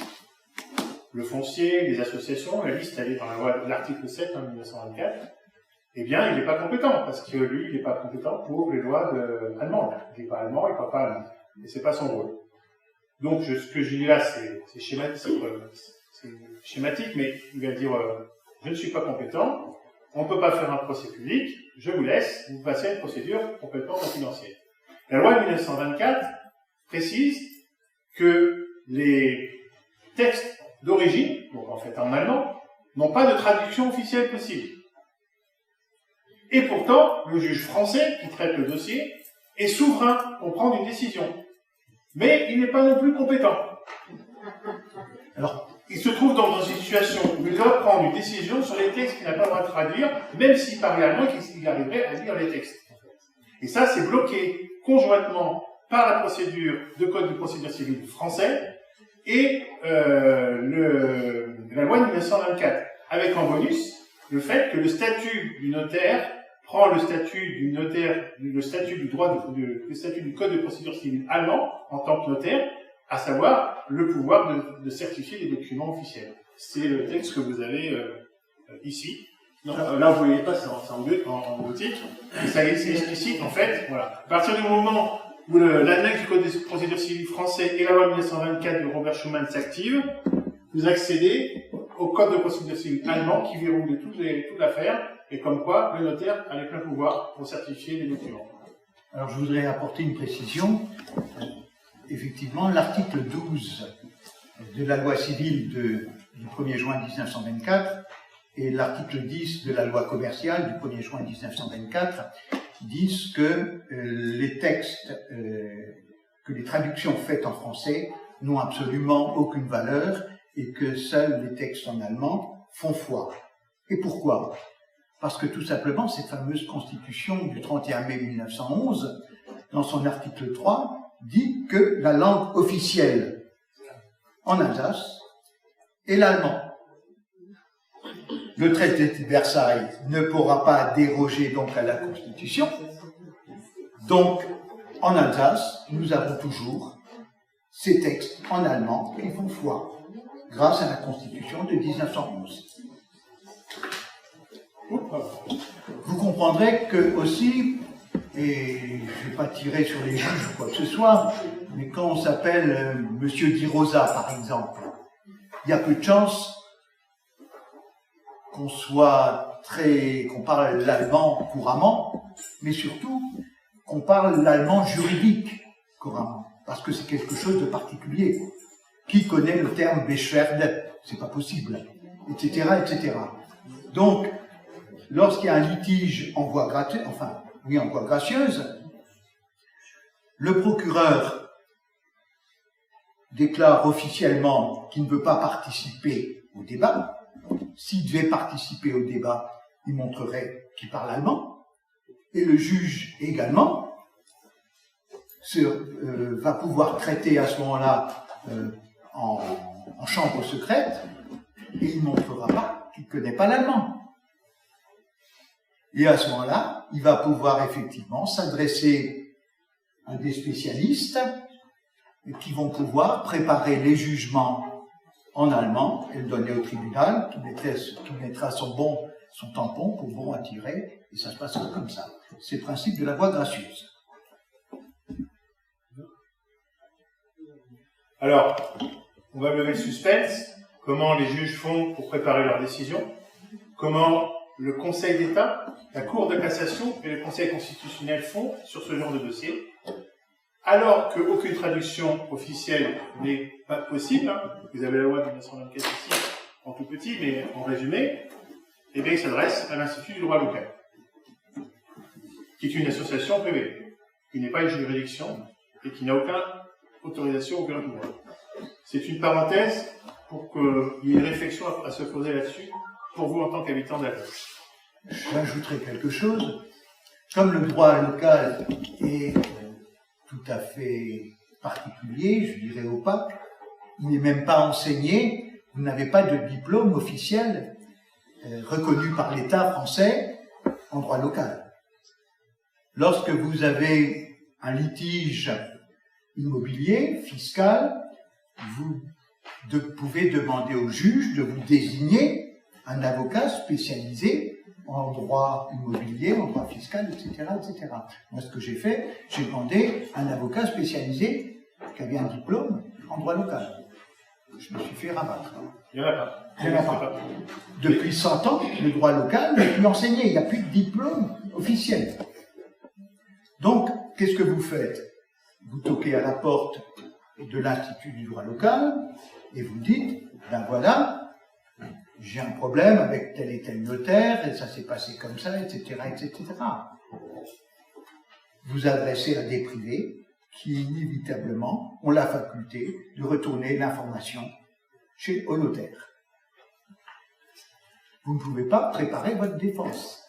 le foncier, les associations, la liste, elle est dans la loi, l'article 7 en 1924, eh bien, il n'est pas compétent, parce que lui, il n'est pas compétent pour les lois allemandes. Il n'est pas allemand, il ne parle pas allemand. Et c'est pas son rôle. Donc, ce que je dis là, c'est schématique, mais il va dire, je ne suis pas compétent, on ne peut pas faire un procès public, je vous laisse, vous passez à une procédure complètement confidentielle. La loi de 1924 précise que les textes d'origine, donc en fait en allemand, n'ont pas de traduction officielle possible. Et pourtant, le juge français qui traite le dossier est souverain pour prendre une décision. Mais il n'est pas non plus compétent. Alors, il se trouve dans une situation où il doit prendre une décision sur les textes qu'il n'a pas le droit de traduire, même s'il parlait allemand et qu'il arriverait à lire les textes. Et ça, c'est bloqué conjointement par la procédure de code de procédure civile français et la loi de 1924, avec en bonus le fait que le statut du notaire prend le statut du notaire, le statut du droit, le statut du code de procédure civile allemand en tant que notaire, à savoir le pouvoir de certifier les documents officiels. C'est le texte que vous avez ici. Non, là, vous voyez pas, c'est en gothique. Et ça, c'est explicite, en fait. Voilà. À partir du moment où l'annexe du code de procédure civile français et la loi de 1924 de Robert Schuman s'activent, vous accédez au code de procédure civile allemand qui verrouille toute l'affaire, et comme quoi le notaire a les pleins pouvoirs pour certifier les documents. Alors je voudrais apporter une précision. Effectivement, l'article 12 de la loi civile du 1er juin 1924 et l'article 10 de la loi commerciale du 1er juin 1924 disent que les textes, que les traductions faites en français n'ont absolument aucune valeur et que seuls les textes en allemand font foi. Et pourquoi ? Parce que tout simplement, cette fameuse constitution du 31 mai 1911, dans son article 3, dit que la langue officielle en Alsace est l'allemand. Le traité de Versailles ne pourra pas déroger donc à la Constitution. Donc, en Alsace, nous avons toujours ces textes en allemand qui font foi, grâce à la Constitution de 1911. Vous comprendrez que aussi, et je ne vais pas tirer sur les juges ou quoi que ce soit, mais quand on s'appelle Monsieur Di Rosa, par exemple, il y a peu de chances qu'on parle l'allemand couramment, mais surtout qu'on parle l'allemand juridique couramment, parce que c'est quelque chose de particulier. Qui connaît le terme Beschwerde? C'est pas possible, etc., etc. Donc, lorsqu'il y a un litige en voie gracieuse, le procureur déclare officiellement qu'il ne veut pas participer au débat. S'il devait participer au débat, il montrerait qu'il parle allemand. Et le juge également va pouvoir traiter à ce moment-là en chambre secrète, et il ne montrera pas qu'il ne connaît pas l'allemand. Et à ce moment-là, il va pouvoir effectivement s'adresser à des spécialistes qui vont pouvoir préparer les jugements en allemand et le donner au tribunal, qui mettra son tampon pour bon à tirer, et ça se passera comme ça. C'est le principe de la voie gracieuse. Alors, on va lever le suspense. Comment les juges font pour préparer leurs décisions? Comment le Conseil d'État, la Cour de cassation et le Conseil constitutionnel font sur ce genre de dossier? alors qu'aucune traduction officielle n'est pas possible, hein, vous avez la loi de 1924 ici, en tout petit, mais en résumé, eh bien, il s'adresse à l'Institut du droit local, qui est une association privée, qui n'est pas une juridiction et qui n'a aucune autorisation, aucun pouvoir. C'est une parenthèse pour qu'il y ait une réflexion à se poser là-dessus, pour vous en tant qu'habitant d'Alsace. J'ajouterai quelque chose. Comme le droit local est tout à fait particulier, je dirais opaque, il n'est même pas enseigné, vous n'avez pas de diplôme officiel reconnu par l'État français en droit local. Lorsque vous avez un litige immobilier, fiscal, vous pouvez demander au juge de vous désigner un avocat spécialisé en droit immobilier, en droit fiscal, etc., etc. Moi, ce que j'ai fait, j'ai demandé un avocat spécialisé qui avait un diplôme en droit local. Je me suis fait rabattre. Il n'y en a pas. Il n'y en a pas. Depuis 100 ans, le droit local n'est plus enseigné. Il n'y a plus de diplôme officiel. Donc, qu'est-ce que vous faites? Vous toquez à la porte de l'Institut du droit local et vous dites, ben voilà, j'ai un problème avec tel et tel notaire, et ça s'est passé comme ça, etc., etc. Vous adressez à des privés qui, inévitablement, ont la faculté de retourner l'information au notaire. Vous ne pouvez pas préparer votre défense.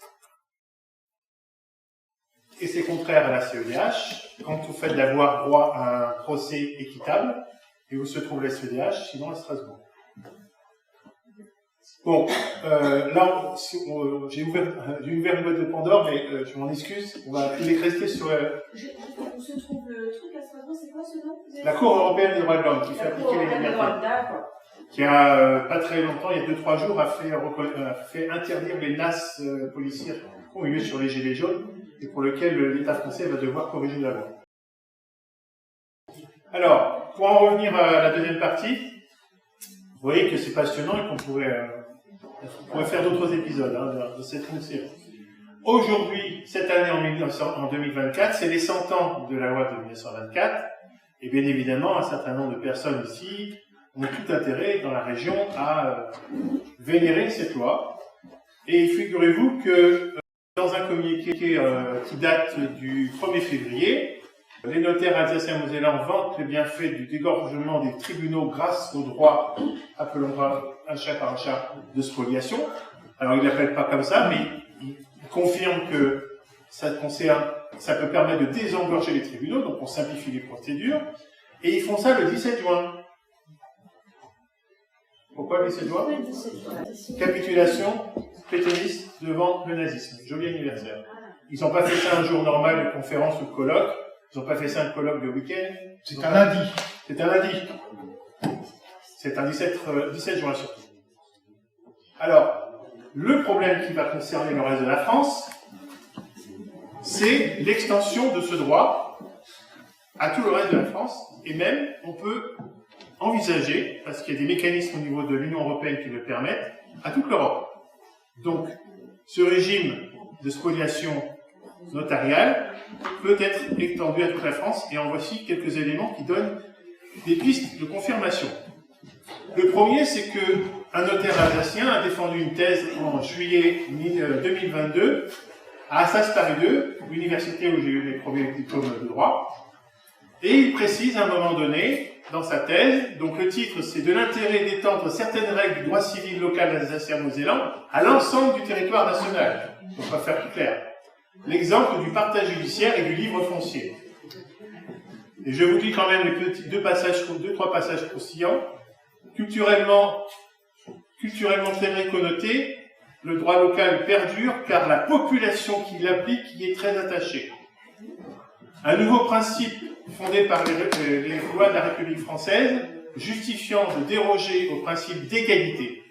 Et c'est contraire à la CEDH, quand vous faites d'avoir droit à un procès équitable, et où se trouve la CEDH, sinon à Strasbourg. Bon, là, j'ai ouvert une boîte de Pandore, mais je m'en excuse, on va rester sur Où se trouve le truc à Strasbourg, c'est quoi ce nom? la Cour européenne des droits de l'homme, qui fait appliquer les libertés. Qui a, pas très longtemps, il y a 2-3 jours, a fait interdire les NAS policières qui ont eu lieu sur les gilets jaunes, et pour lequel l'État français va devoir corriger la loi. Alors, pour en revenir à la deuxième partie, vous voyez que c'est passionnant et qu'on pourrait faire d'autres épisodes de cette série. Aujourd'hui, cette année en 2024, c'est les 100 ans de la loi de 1924, et bien évidemment, un certain nombre de personnes ici ont tout intérêt dans la région à vénérer cette loi. Et figurez-vous que dans un communiqué qui date du 1er février, les notaires alsaciens-mosellans vantent les bienfaits du dégorgement des tribunaux grâce au droit, appelons un chat par un chat, de spoliation. Alors ils ne l'appellent pas comme ça, mais ils confirment que ça peut permettre de désengorger les tribunaux, donc on simplifie les procédures, et ils font ça le 17 juin. Pourquoi le 17 juin? Capitulation pétainiste devant le nazisme. Joli anniversaire. Ils n'ont pas fait ça un jour normal de conférence ou de colloque. Ils n'ont pas fait ça un colloque de week-end. C'est un lundi. C'est un lundi. C'est un 17 juin surtout. Alors, le problème qui va concerner le reste de la France, c'est l'extension de ce droit à tout le reste de la France. Et même, on peut envisager, parce qu'il y a des mécanismes au niveau de l'Union européenne qui le permettent, à toute l'Europe. Donc, ce régime de spoliation notariale peut être étendu à toute la France, et en voici quelques éléments qui donnent des pistes de confirmation. Le premier, c'est que un notaire alsacien a défendu une thèse en juillet 2022 à Assas Paris 2, l'université où j'ai eu mes premiers diplômes de droit, et il précise à un moment donné, dans sa thèse, donc le titre c'est de l'intérêt d'étendre certaines règles du droit civil local alsacien-mosellan à l'ensemble du territoire national. On va faire plus clair. L'exemple du partage judiciaire et du livre foncier. Et je vous dis quand même deux, trois passages croustillants. Culturellement très connoté, le droit local perdure car la population qui l'applique y est très attachée. Un nouveau principe fondé par les lois de la République française, justifiant de déroger au principe d'égalité.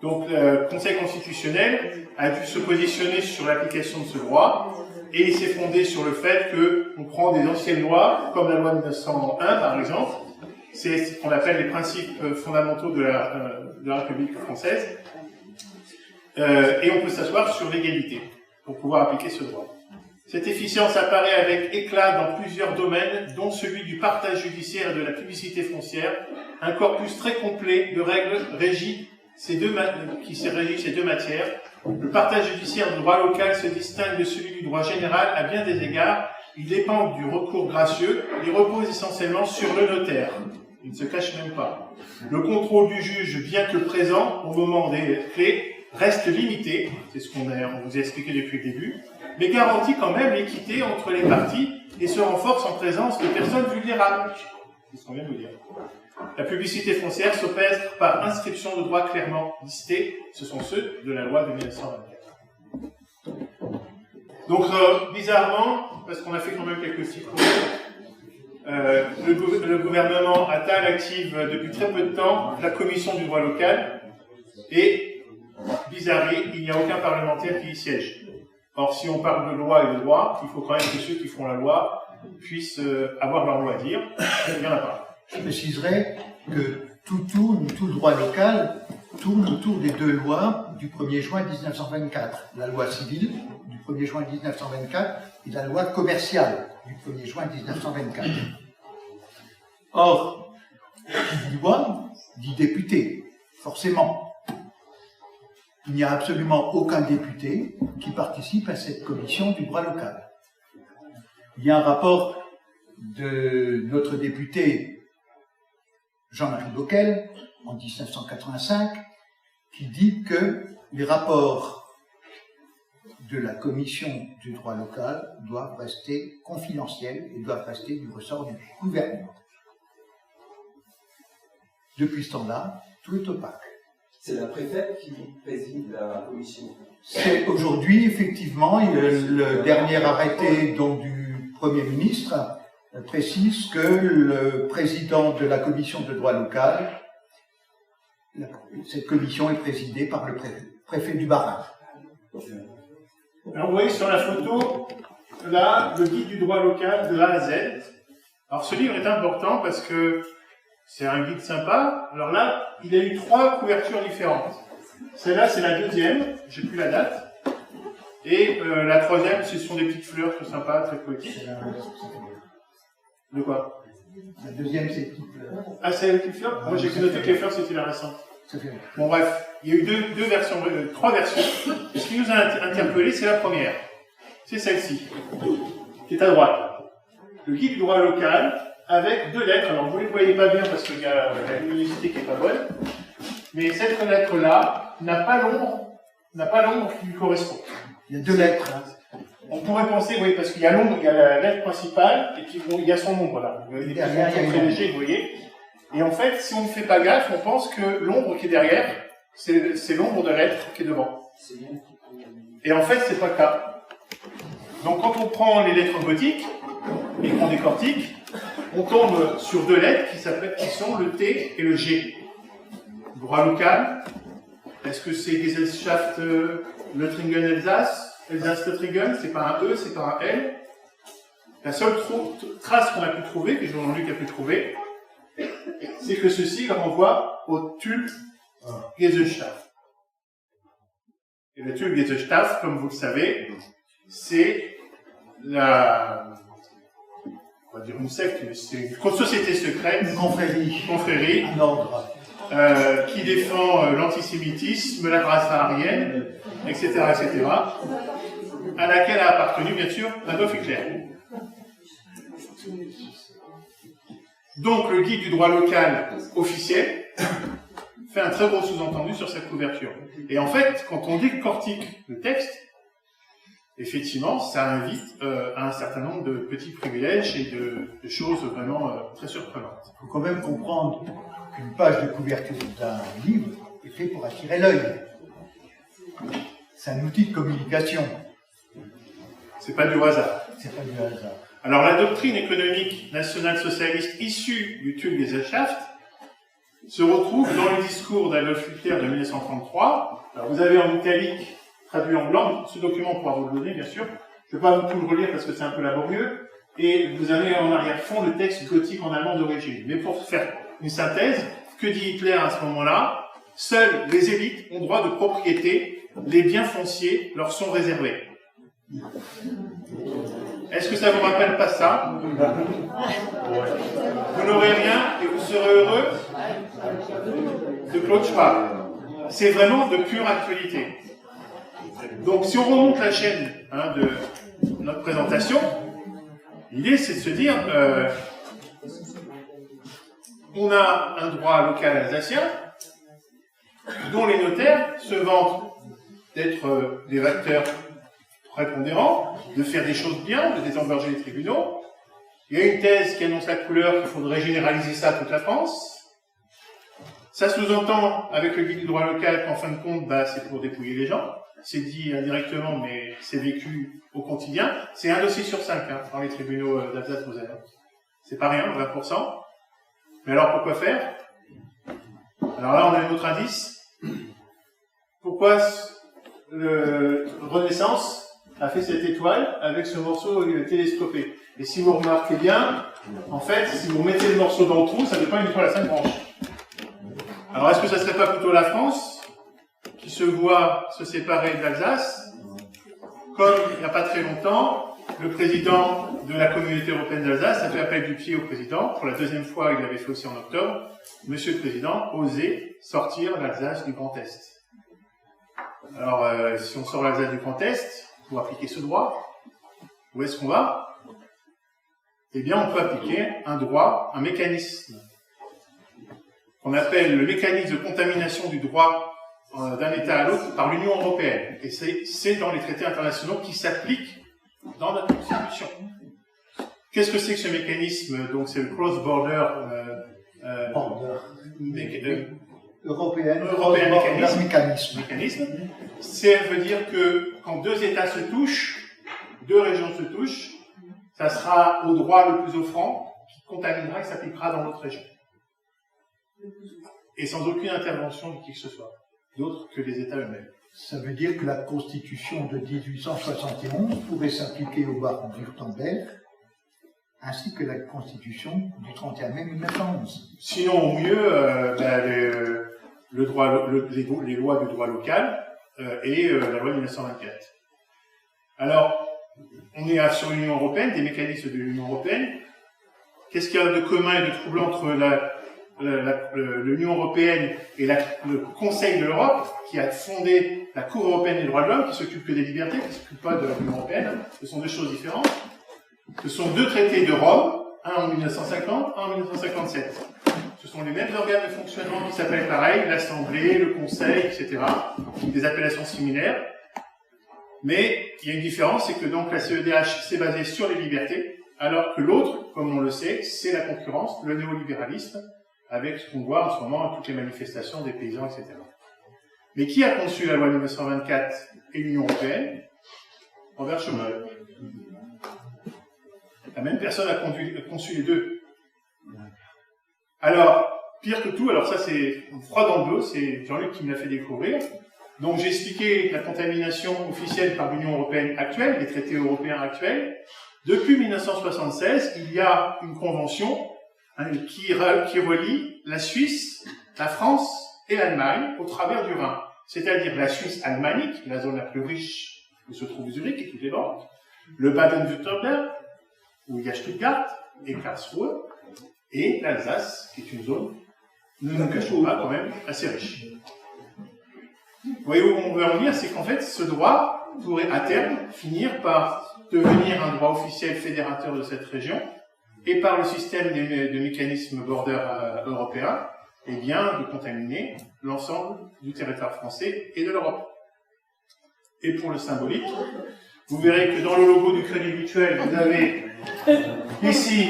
Donc le Conseil constitutionnel a dû se positionner sur l'application de ce droit, et il s'est fondé sur le fait qu'on prend des anciennes lois, comme la loi de 1901 par exemple, c'est ce qu'on appelle les principes fondamentaux de la République française, et on peut s'asseoir sur l'égalité pour pouvoir appliquer ce droit. Cette efficience apparaît avec éclat dans plusieurs domaines, dont celui du partage judiciaire et de la publicité foncière, un corpus très complet de règles régit ces deux matières. Le partage judiciaire du droit local se distingue de celui du droit général à bien des égards. Il dépend du recours gracieux, il repose essentiellement sur le notaire. Il ne se cache même pas. Le contrôle du juge, bien que présent au moment des clés, reste limité, c'est ce qu'on vous a expliqué depuis le début, mais garantit quand même l'équité entre les parties et se renforce en présence de personnes vulnérables. C'est ce qu'on vient de vous dire. La publicité foncière s'opère par inscription de droits clairement listés, ce sont ceux de la loi de 1924. Donc, bizarrement, parce qu'on a fait quand même quelques petits cours, le gouvernement Attal active depuis très peu de temps la commission du droit local et, bizarrerie, il n'y a aucun parlementaire qui y siège. Or, si on parle de loi et de droit, il faut quand même que ceux qui font la loi puissent avoir leur mot à dire. Il n'y en a pas. Je préciserai que tout le droit local tourne autour des deux lois du 1er juin 1924. La loi civile du 1er juin 1924 et la loi commerciale du 1er juin 1924. Or, qui dit loi, dit député, forcément. Il n'y a absolument aucun député qui participe à cette commission du droit local. Il y a un rapport de notre député Jean-Marie Bockel, en 1985, qui dit que les rapports de la commission du droit local doivent rester confidentiels et doivent rester du ressort du gouvernement. Depuis ce temps-là, tout est opaque. C'est la préfète qui préside la commission. C'est aujourd'hui, effectivement, le dernier arrêté donc, du Premier ministre précise que le président de la commission de droit local, cette commission est présidée par le préfet du Bas-Rhin. Alors, vous voyez sur la photo, là, le guide du droit local de A à Z. Alors, ce livre est important parce que c'est un guide sympa. Alors là, il a eu 3 couvertures différentes. Celle-là, c'est la deuxième, j'ai plus la date. Et la troisième, ce sont des petites fleurs très sympas, très poétiques. De quoi? La deuxième, c'est les petites fleurs. Ah, c'est les petites fleurs? Moi, j'ai pu noter que les fleurs, c'était la récente. Bon, bref, il y a eu deux versions, 3 versions. Et ce qui nous a interpellé, c'est la première. C'est celle-ci, qui est à droite. Le guide du droit local, avec 2 lettres. Alors, vous ne les voyez pas bien parce qu'il y a la luminosité qui n'est pas bonne. Mais cette lettre-là n'a pas l'ombre qui lui correspond. Il y a 2 lettres. On pourrait penser, oui, parce qu'il y a l'ombre, il y a la lettre principale, et puis bon, il y a son ombre, là. Vous avez des Derrière, il y a très légers, vous voyez. Et en fait, si on ne fait pas gaffe, on pense que l'ombre qui est derrière, c'est l'ombre de la lettre qui est devant. Et en fait, c'est pas le cas. Donc, quand on prend les lettres gothiques, et qu'on décortique, on tombe sur 2 lettres qui sont le T et le G. Droit local. Est-ce que c'est Gesellschaft Lothringen Elsass? Elsass Lothringen, c'est pas un E, c'est pas un L. La seule trace qu'on a pu trouver, que Jean-Luc a pu trouver, c'est que ceci renvoie au Tull Gesellschaft. Et le Tull Gesellschaft, comme vous le savez, c'est on va dire une secte, mais c'est une société secrète, Une confrérie, un ordre, qui défend l'antisémitisme, la race aryenne, etc., etc., à laquelle a appartenu, bien sûr, Adolf Hitler. Donc, le guide du droit local officiel fait un très gros sous-entendu sur cette couverture. Et en fait, quand on décortique le texte, effectivement, ça invite à un certain nombre de petits privilèges et de choses vraiment très surprenantes. Il faut quand même comprendre qu'une page de couverture d'un livre est faite pour attirer l'œil. C'est un outil de communication. C'est pas du hasard. C'est pas du hasard. Alors, la doctrine économique nationale-socialiste issue du Tull Gesellschaft se retrouve dans le discours d'Adolf Hitler de 1933. Alors, vous avez en italique, traduit en blanc, ce document, on pourra vous le donner, bien sûr. Je ne vais pas tout le relire parce que c'est un peu laborieux. Et vous avez en arrière-fond le texte gothique en allemand d'origine. Mais pour faire une synthèse, que dit Hitler à ce moment-là? Seules les élites ont droit de propriété, les biens fonciers leur sont réservés. Est-ce que ça vous rappelle pas ça? Vous n'aurez rien et vous serez heureux? De Claude Schwab. C'est vraiment de pure actualité. Donc, si on remonte la chaîne de notre présentation, l'idée c'est de se dire on a un droit local alsacien dont les notaires se vantent d'être des acteurs prépondérants, de faire des choses bien, de désengorger les tribunaux. Il y a une thèse qui annonce la couleur qu'il faudrait généraliser ça à toute la France. Ça sous-entend, avec le guide du droit local, qu'en fin de compte, c'est pour dépouiller les gens. C'est dit indirectement, mais c'est vécu au quotidien. C'est un dossier sur 5 dans les tribunaux d'Alsace-Moselle. C'est pas rien, 20%. Mais alors, pourquoi faire? Alors là, on a un autre indice. Pourquoi le Renaissance a fait cette étoile avec ce morceau télescopé? Et si vous remarquez bien, en fait, si vous mettez le morceau dans le trou, ça ne fait pas une étoile à 5 branches. Alors, est-ce que ça serait pas plutôt la France qui se voit se séparer de l'Alsace, comme il n'y a pas très longtemps, le président de la communauté européenne d'Alsace a fait appel du pied au président, pour la deuxième fois, il l'avait fait aussi en octobre, Monsieur le Président, osez sortir l'Alsace du Grand Est. Alors, si on sort l'Alsace du Grand Est, pour appliquer ce droit, où est-ce qu'on va? Eh bien, on peut appliquer un droit, un mécanisme qu'on appelle le mécanisme de contamination du droit d'un État à l'autre par l'Union européenne. Et c'est dans les traités internationaux qui s'appliquent dans notre Constitution. Qu'est-ce que c'est que ce mécanisme? Donc, c'est le cross-border européen mécanisme. Ça veut dire que quand deux États se touchent, deux régions se touchent, ça sera au droit le plus offrant qui contaminera et s'appliquera dans l'autre région. Et sans aucune intervention de qui que ce soit, d'autre que les États eux-mêmes. Ça veut dire que la Constitution de 1871 pourrait s'appliquer au baron Württemberg, ainsi que la Constitution du 31 mai 1911. Sinon, au mieux, les lois du droit local et la loi de 1924. Alors, on est sur l'Union européenne, des mécanismes de l'Union européenne. Qu'est-ce qu'il y a de commun et de troublant entre l'Union européenne et le Conseil de l'Europe, qui a fondé la Cour européenne des droits de l'homme, qui s'occupe que des libertés, qui ne s'occupe pas de l'Union européenne? Ce sont deux choses différentes. Ce sont deux traités de Rome, un en 1950, un en 1957. Ce sont les mêmes organes de fonctionnement qui s'appellent pareil, l'Assemblée, le Conseil, etc. Des appellations similaires. Mais il y a une différence, c'est que donc la CEDH s'est basée sur les libertés, alors que l'autre, comme on le sait, c'est la concurrence, le néolibéralisme, avec ce qu'on voit en ce moment, toutes les manifestations des paysans, etc. Mais qui a conçu la loi de 1924 et l'Union européenne? Robert Schuman. La même personne a conçu les deux. Alors, pire que tout, alors ça c'est froid dans le dos, c'est Jean-Luc qui me l'a fait découvrir. Donc j'ai expliqué la contamination officielle par l'Union européenne actuelle, les traités européens actuels. Depuis 1976, il y a une convention qui relie la Suisse, la France et l'Allemagne au travers du Rhin. C'est-à-dire la Suisse alémanique, la zone la plus riche où se trouve Zurich et toutes les banques, le Baden-Württemberg, où il y a Stuttgart et Karlsruhe, et l'Alsace, qui est une zone, ne nous cachons pas, quand même, assez riche. Vous voyez où on veut en venir, c'est qu'en fait, ce droit pourrait à terme finir par devenir un droit officiel fédérateur de cette région, et par le système de mécanismes border européens, eh bien, de contaminer l'ensemble du territoire français et de l'Europe. Et pour le symbolique, vous verrez que dans le logo du Crédit Mutuel, vous avez ici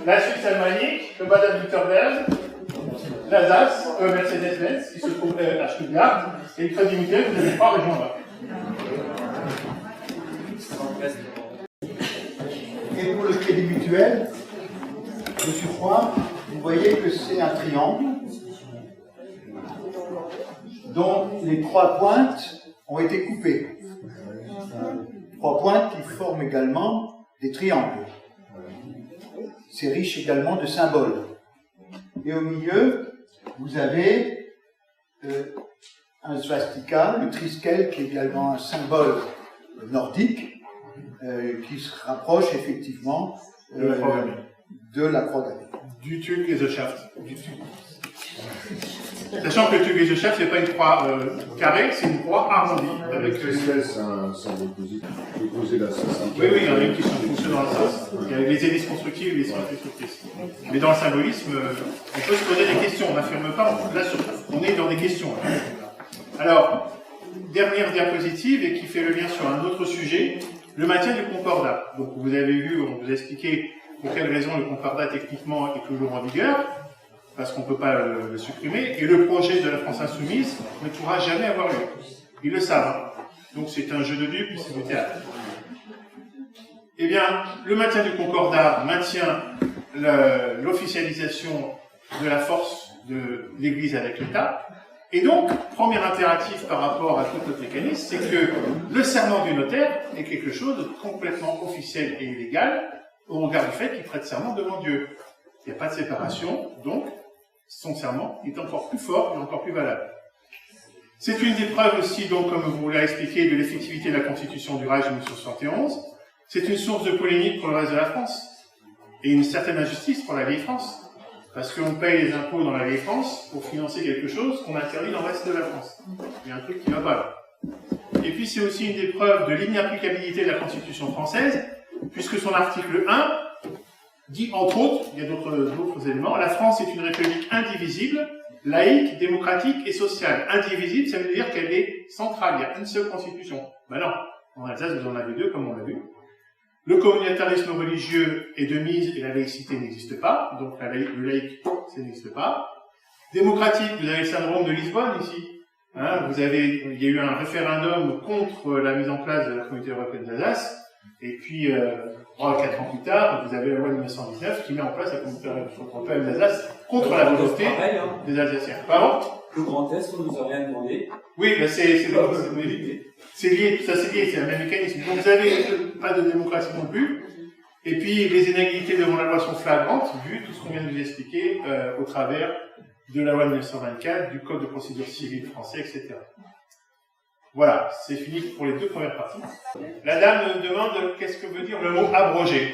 la Suisse alémanique, le Baden-Württemberg, l'Alsace, Mercedes-Benz, qui se trouve à Stuttgart, et le Crédit Mutuel, vous avez 3 régions là. Et pour le Crédit Mutuel, de surcroît, vous voyez que c'est un triangle dont les 3 pointes ont été coupées. 3 pointes qui forment également des triangles. C'est riche également de symboles. Et au milieu, vous avez un swastika, le triskel, qui est également un symbole nordique qui se rapproche effectivement de la croix gammée. Du Tuggesellschaft. Sachant que le Tuggesellschaft, c'est pas une croix carrée, c'est une croix arrondie. Avec c'est un symbole opposé la sauce. Oui, il y en a une qui sont poussées dans la sauce. Il y a les hélices constructives et les hélices destructrices. Mais dans le symbolisme, on peut se poser des questions, on n'affirme pas, là, on est dans des questions. Alors, dernière diapositive, et qui fait le lien sur un autre sujet, le maintien du concordat. Donc, vous avez vu, on vous a expliqué pour quelles raisons le concordat techniquement est toujours en vigueur, parce qu'on ne peut pas le supprimer, et le projet de la France Insoumise ne pourra jamais avoir lieu. Ils le savent. Donc c'est un jeu de dupes, c'est du théâtre. Eh bien, le maintien du concordat maintient l'officialisation de la force de l'Église avec l'État, et donc, premier impératif par rapport à tout notre mécanisme, c'est que le serment du notaire est quelque chose de complètement officiel et illégal, au regard du fait qu'il prête serment devant Dieu. Il n'y a pas de séparation, donc son serment est encore plus fort et encore plus valable. C'est une des preuves aussi, donc, comme vous l'avez expliqué, de l'effectivité de la Constitution du Reich de 1971. C'est une source de polémique pour le reste de la France, et une certaine injustice pour la vieille France, parce qu'on paye les impôts dans la vieille France pour financer quelque chose qu'on interdit dans le reste de la France. Il y a un truc qui ne va pas là. Et puis c'est aussi une des preuves de l'inapplicabilité de la Constitution française, puisque son article 1 dit, entre autres, il y a d'autres éléments, la France est une république indivisible, laïque, démocratique et sociale. Indivisible, ça veut dire qu'elle est centrale, il y a une seule constitution. Ben non, en Alsace, vous en avez deux, comme on l'a vu. Le communautarisme religieux est de mise et la laïcité n'existe pas, donc le laïque, ça n'existe pas. Démocratique, vous avez le syndrome de Lisbonne ici. Hein, il y a eu un référendum contre la mise en place de la communauté européenne d'Alsace, et puis 3 ou 4 ans plus tard, vous avez la loi de 1919 qui met en place la communauté européenne d'Alsace contre la volonté des Alsaciens. Pardon ? Le Grand Est, on nous a rien demandé. Oui, ben c'est lié, tout ça c'est lié, c'est le même mécanisme. Donc vous avez pas de démocratie non plus, et puis les inégalités devant la loi sont flagrantes, vu tout ce qu'on vient de vous expliquer au travers de la loi de 1924, du Code de procédure civile français, etc. Voilà, c'est fini pour les deux premières parties. La dame me demande qu'est-ce que veut dire le mot abrogé.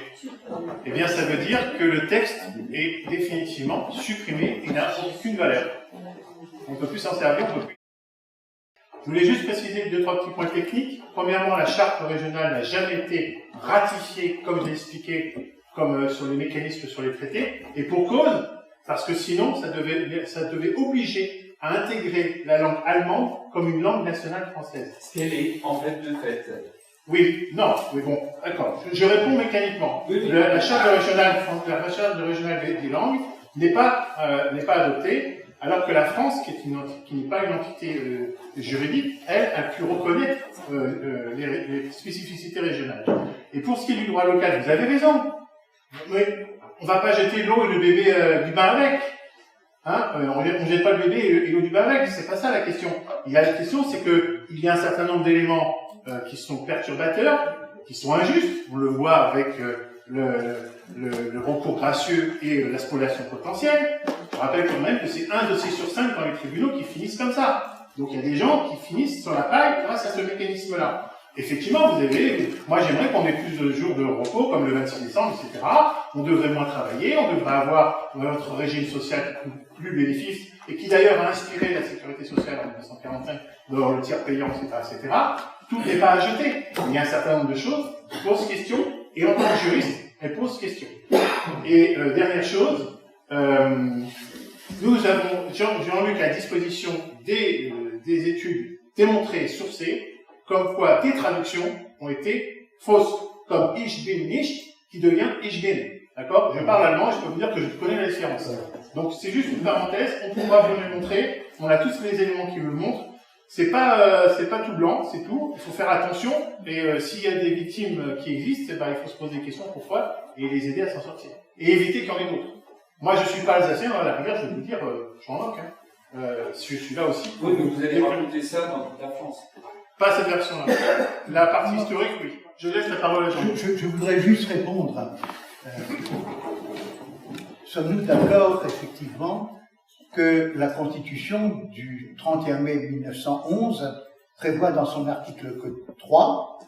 Eh bien, ça veut dire que le texte est définitivement supprimé et n'a aucune valeur. On ne peut plus s'en servir, on ne peut plus. Je voulais juste préciser 2-3 petits points techniques. Premièrement, la charte régionale n'a jamais été ratifiée, comme je l'ai expliqué, comme sur les mécanismes sur les traités, et pour cause, parce que sinon, ça devait obliger à intégrer la langue allemande comme une langue nationale française. Ce qu'elle est, en fait, de fait. Oui, non, mais bon, d'accord. Je réponds mécaniquement. La charte régionale des langues n'est pas adoptée, alors que la France, qui n'est pas une entité juridique, elle a pu reconnaître les spécificités régionales. Et pour ce qui est du droit local, vous avez raison. Mais on ne va pas jeter l'eau et le bébé du bain avec. Hein, on ne jette pas le bébé et l'eau du bain avec, c'est pas ça la question. La question, c'est qu'il y a un certain nombre d'éléments qui sont perturbateurs, qui sont injustes. On le voit avec le recours gracieux et la spoliation potentielle. Je rappelle quand même que c'est 1 dossier sur 5 dans les tribunaux qui finissent comme ça. Donc il y a des gens qui finissent sur la paille grâce à ce mécanisme-là. Effectivement, moi j'aimerais qu'on ait plus de jours de repos, comme le 26 décembre, etc. On devrait moins travailler, on devrait avoir notre régime social plus bénéfique, et qui d'ailleurs a inspiré la sécurité sociale en 1945, dans le tiers payant, etc. Tout n'est pas à jeter. Il y a un certain nombre de choses qui posent question, et en tant que juriste, elles posent question. Et dernière chose, nous avons, Jean-Luc, à disposition des études démontrées et sourcées, comme quoi des traductions ont été fausses, comme Ich bin nicht, qui devient Ich bin. D'accord ? Je parle allemand et je peux vous dire que je connais la différence. Donc c'est juste une parenthèse, on pourra vous le montrer, on a tous les éléments qui vous le montrent. C'est pas tout blanc, c'est tout. Il faut faire attention, et s'il y a des victimes qui existent, il faut se poser des questions pourquoi, et les aider à s'en sortir. Et éviter qu'il y en ait d'autres. Moi je suis pas alsacien, à la rigueur, je vais vous dire, j'en manque. Je suis là aussi. Oui, mais vous allez raconter ça dans toute la France. Pas cette version-là. La partie historique, oui. Je laisse la parole à Jean. Je voudrais juste répondre. Sommes-nous d'accord, effectivement, que la Constitution du 31 mai 1911 prévoit dans son article 3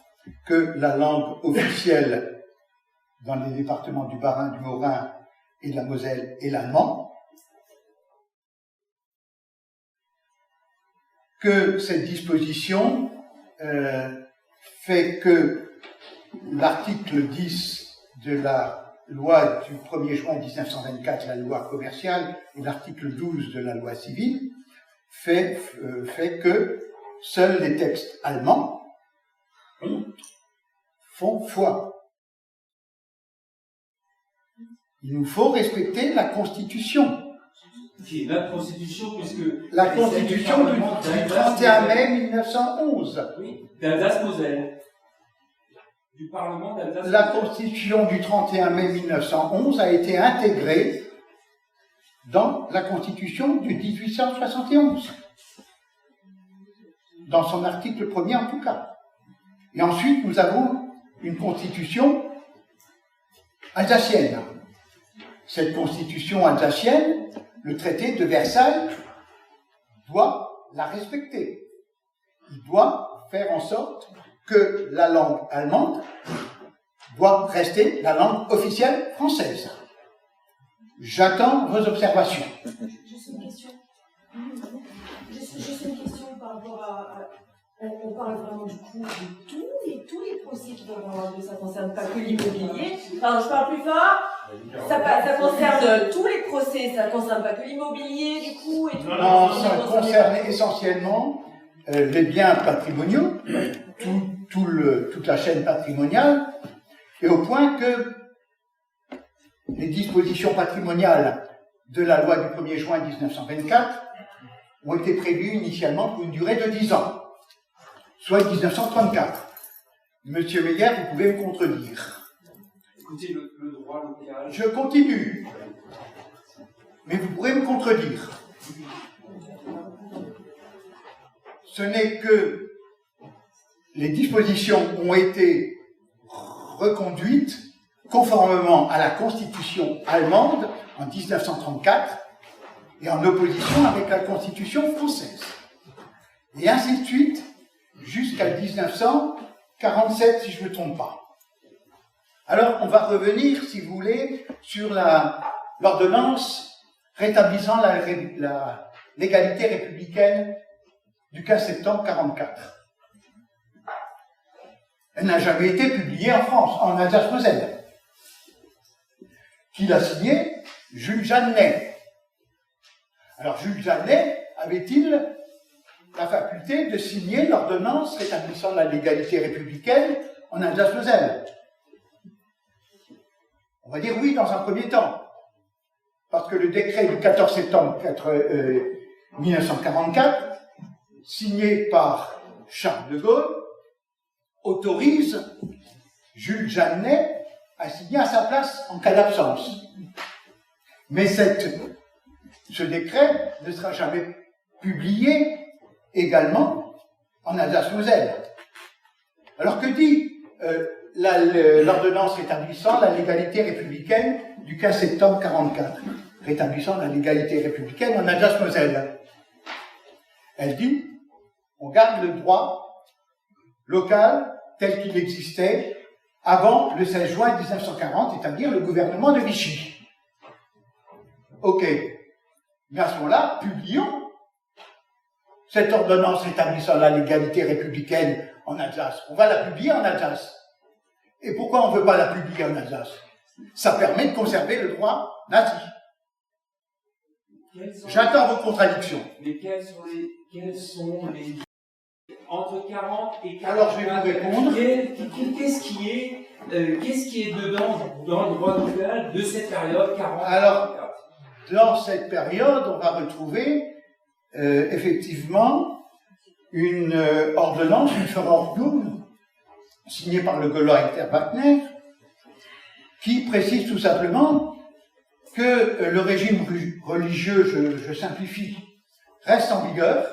que la langue officielle dans les départements du Bas-Rhin, du Haut-Rhin et de la Moselle est l'allemand, que cette disposition fait que l'article 10 de la loi du 1er juin 1924, la loi commerciale, et l'article 12 de la loi civile, fait que seuls les textes allemands font foi. Il nous faut respecter la Constitution. Qui est notre Constitution, puisque... La Constitution du 31 mai 1911. Oui, d'Alsace-Moselle. Du Parlement d'Alsace-Moselle. La Constitution du 31 mai 1911 a été intégrée dans la Constitution de 1871. Dans son article 1er en tout cas. Et ensuite, nous avons une Constitution alsacienne. Cette Constitution alsacienne, le traité de Versailles doit la respecter. Il doit faire en sorte que la langue allemande doit rester la langue officielle française. J'attends vos observations. Juste une question. Juste une question par rapport à... On parle vraiment du coup de tous les procès qui doivent avoir lieu, ça ne concerne pas que l'immobilier. Enfin, je parle plus fort. Ça concerne tous les procès, ça ne concerne pas que l'immobilier, du coup, et tout. Non, ça concerne essentiellement les biens patrimoniaux, toute la chaîne patrimoniale, et au point que les dispositions patrimoniales de la loi du 1er juin 1924 ont été prévues initialement pour une durée de 10 ans. Soit 1934. Monsieur Meyer, vous pouvez me contredire. Écoutez, le droit local... Je continue. Mais vous pourrez me contredire. Ce n'est que les dispositions ont été reconduites conformément à la Constitution allemande en 1934 et en opposition avec la Constitution française. Et ainsi de suite, jusqu'à 1947, si je ne me trompe pas. Alors, on va revenir, si vous voulez, sur l'ordonnance rétablissant l'égalité républicaine du 15 septembre 1944. Elle n'a jamais été publiée en France, en Alsace-Moselle. Qui l'a signée? Jules Jeannet. Alors, Jules Jeannet avait-il la faculté de signer l'ordonnance rétablissant la légalité républicaine en Alsace-Moselle? On va dire oui dans un premier temps, parce que le décret du 14 septembre 1944, signé par Charles de Gaulle, autorise Jules Jeannet à signer à sa place en cas d'absence. Mais ce décret ne sera jamais publié également en Alsace-Moselle. Alors que dit l'ordonnance rétablissant la légalité républicaine du 15 septembre 1944, rétablissant la légalité républicaine en Alsace-Moselle? Elle dit, on garde le droit local tel qu'il existait avant le 16 juin 1940, c'est-à-dire le gouvernement de Vichy. Ok, mais à ce moment-là, publions cette ordonnance rétablissant la légalité républicaine en Alsace. On va la publier en Alsace. Et pourquoi on ne veut pas la publier en Alsace? Ça permet de conserver le droit nazi. J'attends vos contradictions. Mais quels sont les entre 40 et 40? Alors je vais vous répondre. Qu'est-ce qui est dedans dans le droit local de cette période 40? Alors, dans cette période, on va retrouver effectivement une ordonnance, une Verordnung, signée par le Gaulois Hector Wagner, qui précise tout simplement que le régime religieux, je simplifie, reste en vigueur,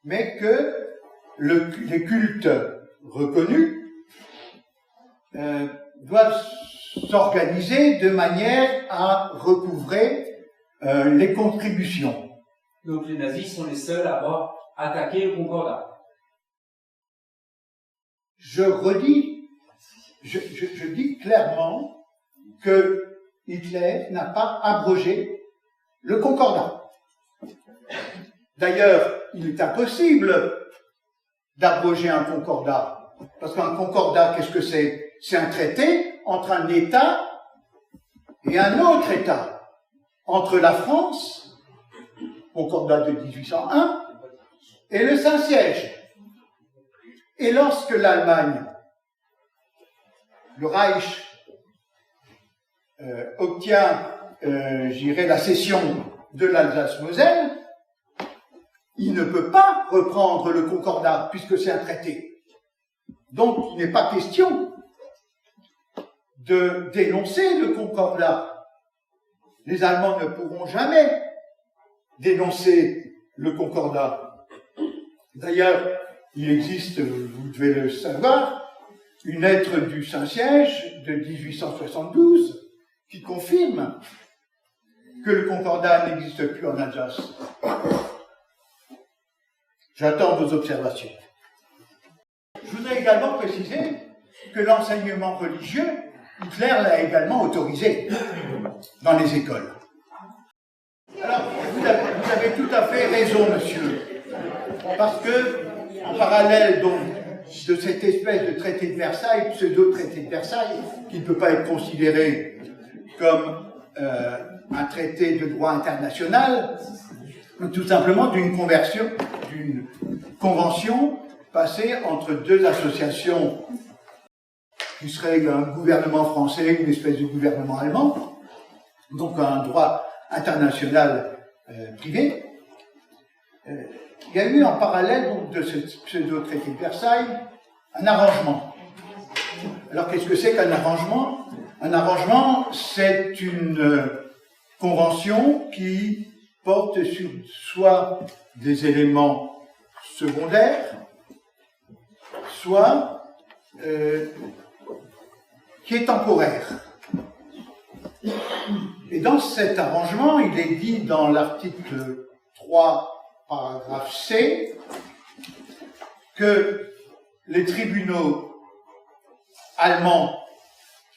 mais que les cultes reconnus doivent s'organiser de manière à recouvrer les contributions. Donc les nazis sont les seuls à avoir attaqué le concordat. je redis, je dis clairement que Hitler n'a pas abrogé le Concordat. D'ailleurs, il est impossible d'abroger un Concordat. Parce qu'un Concordat, qu'est-ce que c'est? C'est un traité entre un État et un autre État. Entre la France, Concordat de 1801, et le Saint-Siège. Et lorsque l'Allemagne, le Reich, obtient, la cession de l'Alsace-Moselle, il ne peut pas reprendre le Concordat, puisque c'est un traité. Donc, il n'est pas question de dénoncer le Concordat. Les Allemands ne pourront jamais dénoncer le Concordat. D'ailleurs, il existe, vous devez le savoir, une lettre du Saint-Siège de 1872 qui confirme que le Concordat n'existe plus en Alsace. J'attends vos observations. Je voudrais également préciser que l'enseignement religieux, Hitler l'a également autorisé dans les écoles. Alors, vous avez tout à fait raison, monsieur, parce que, en parallèle donc de cette espèce de traité de Versailles, pseudo-traité de Versailles, qui ne peut pas être considéré comme un traité de droit international, tout simplement d'une convention passée entre deux associations qui seraient un gouvernement français, une espèce de gouvernement allemand, donc un droit international privé. Il y a eu en parallèle donc, de ce pseudo-traité de Versailles un arrangement. Alors qu'est-ce que c'est qu'un arrangement? Un arrangement, c'est une convention qui porte sur soit des éléments secondaires, soit qui est temporaire. Et dans cet arrangement, il est dit dans l'article 3, paragraphe C, que les tribunaux allemands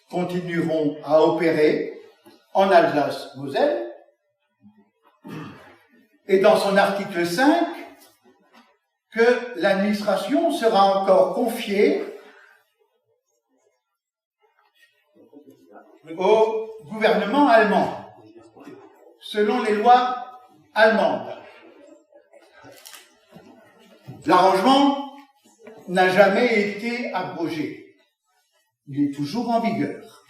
continueront à opérer en Alsace-Moselle, et dans son article 5, que l'administration sera encore confiée au gouvernement allemand, selon les lois allemandes. L'arrangement n'a jamais été abrogé. Il est toujours en vigueur.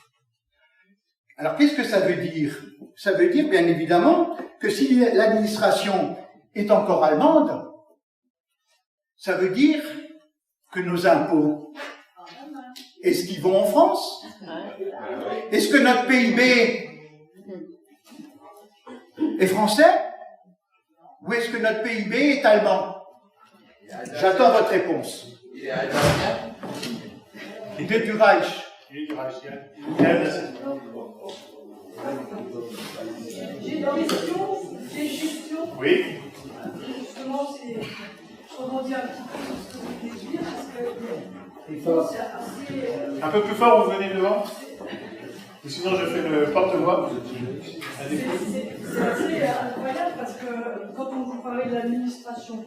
Alors, qu'est-ce que ça veut dire? Ça veut dire, bien évidemment, que si l'administration est encore allemande, ça veut dire que nos impôts, est-ce qu'ils vont en France? Est-ce que notre PIB est français? Ou est-ce que notre PIB est allemand? J'attends votre réponse. Il est du Reich. Il est du Reich. J'ai une question. Oui. Justement, je rebondis un petit peu sur ce que vous venez de dire, parce que c'est assez... Un peu plus fort, vous venez devant. Et sinon, je fais le porte-voix. C'est assez incroyable, parce que quand on vous parlait de l'administration,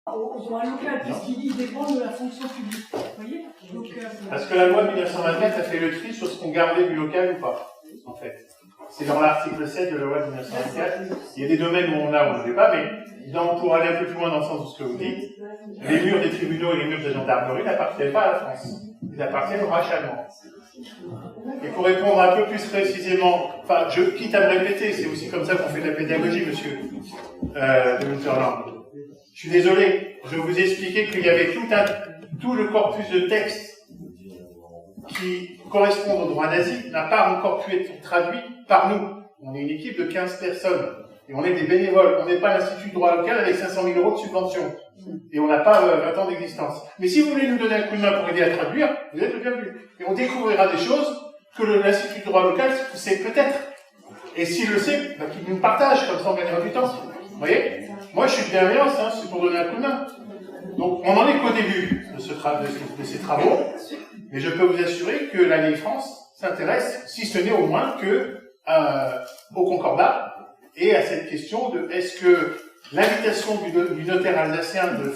ils ont un local, puisqu'ils dépendent de la fonction publique. Vous voyez? Donc, parce que la loi de 1924 a fait le tri sur ce qu'on gardait du local ou pas, en fait. C'est dans l'article 7 de la loi de 1924. Il y a des domaines où on a, on ne l'avait pas, mais pour aller un peu plus loin dans le sens de ce que vous dites, les murs des tribunaux et les murs de gendarmerie n'appartiennent pas à la France. Ils appartiennent au Reich allemand. Et pour répondre un peu plus précisément, enfin, je quitte à me répéter, c'est aussi comme ça qu'on fait de la pédagogie, monsieur de Winterland. Je suis désolé, je vous ai expliqué qu'il y avait tout le corpus de textes qui correspondent au droit nazi n'a pas encore pu être traduit par nous. On est une équipe de 15 personnes et on est des bénévoles. On n'est pas l'Institut de droit local avec 500 000 € de subvention. Et on n'a pas 20 ans d'existence. Mais si vous voulez nous donner un coup de main pour aider à traduire, vous êtes le bienvenu. Et on découvrira des choses que l'Institut de droit local sait peut-être. Et s'il le sait, bah, qu'il nous partage, comme ça on gagnera du temps. Vous voyez? Moi je suis de bienveillance, hein, c'est pour donner un coup de main. Donc, on n'en est qu'au début de ces travaux, mais je peux vous assurer que la vieille France s'intéresse, si ce n'est au moins que au concordat et à cette question de est-ce que l'invitation du notaire alsacien de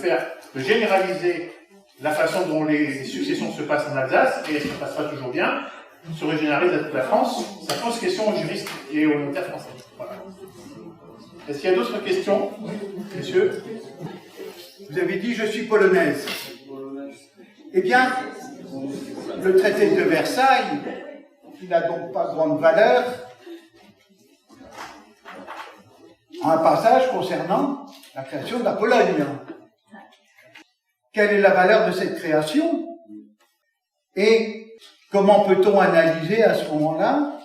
généraliser la façon dont les successions se passent en Alsace, et est-ce que ça passe pas toujours bien, se régénéralise à toute la France, ça pose question aux juristes et aux notaires français. Voilà. Est-ce qu'il y a d'autres questions, messieurs? Vous avez dit je suis polonaise. Eh bien, le traité de Versailles, qui n'a donc pas grande valeur, a un passage concernant la création de la Pologne. Quelle est la valeur de cette création? Et comment peut-on analyser à ce moment-là,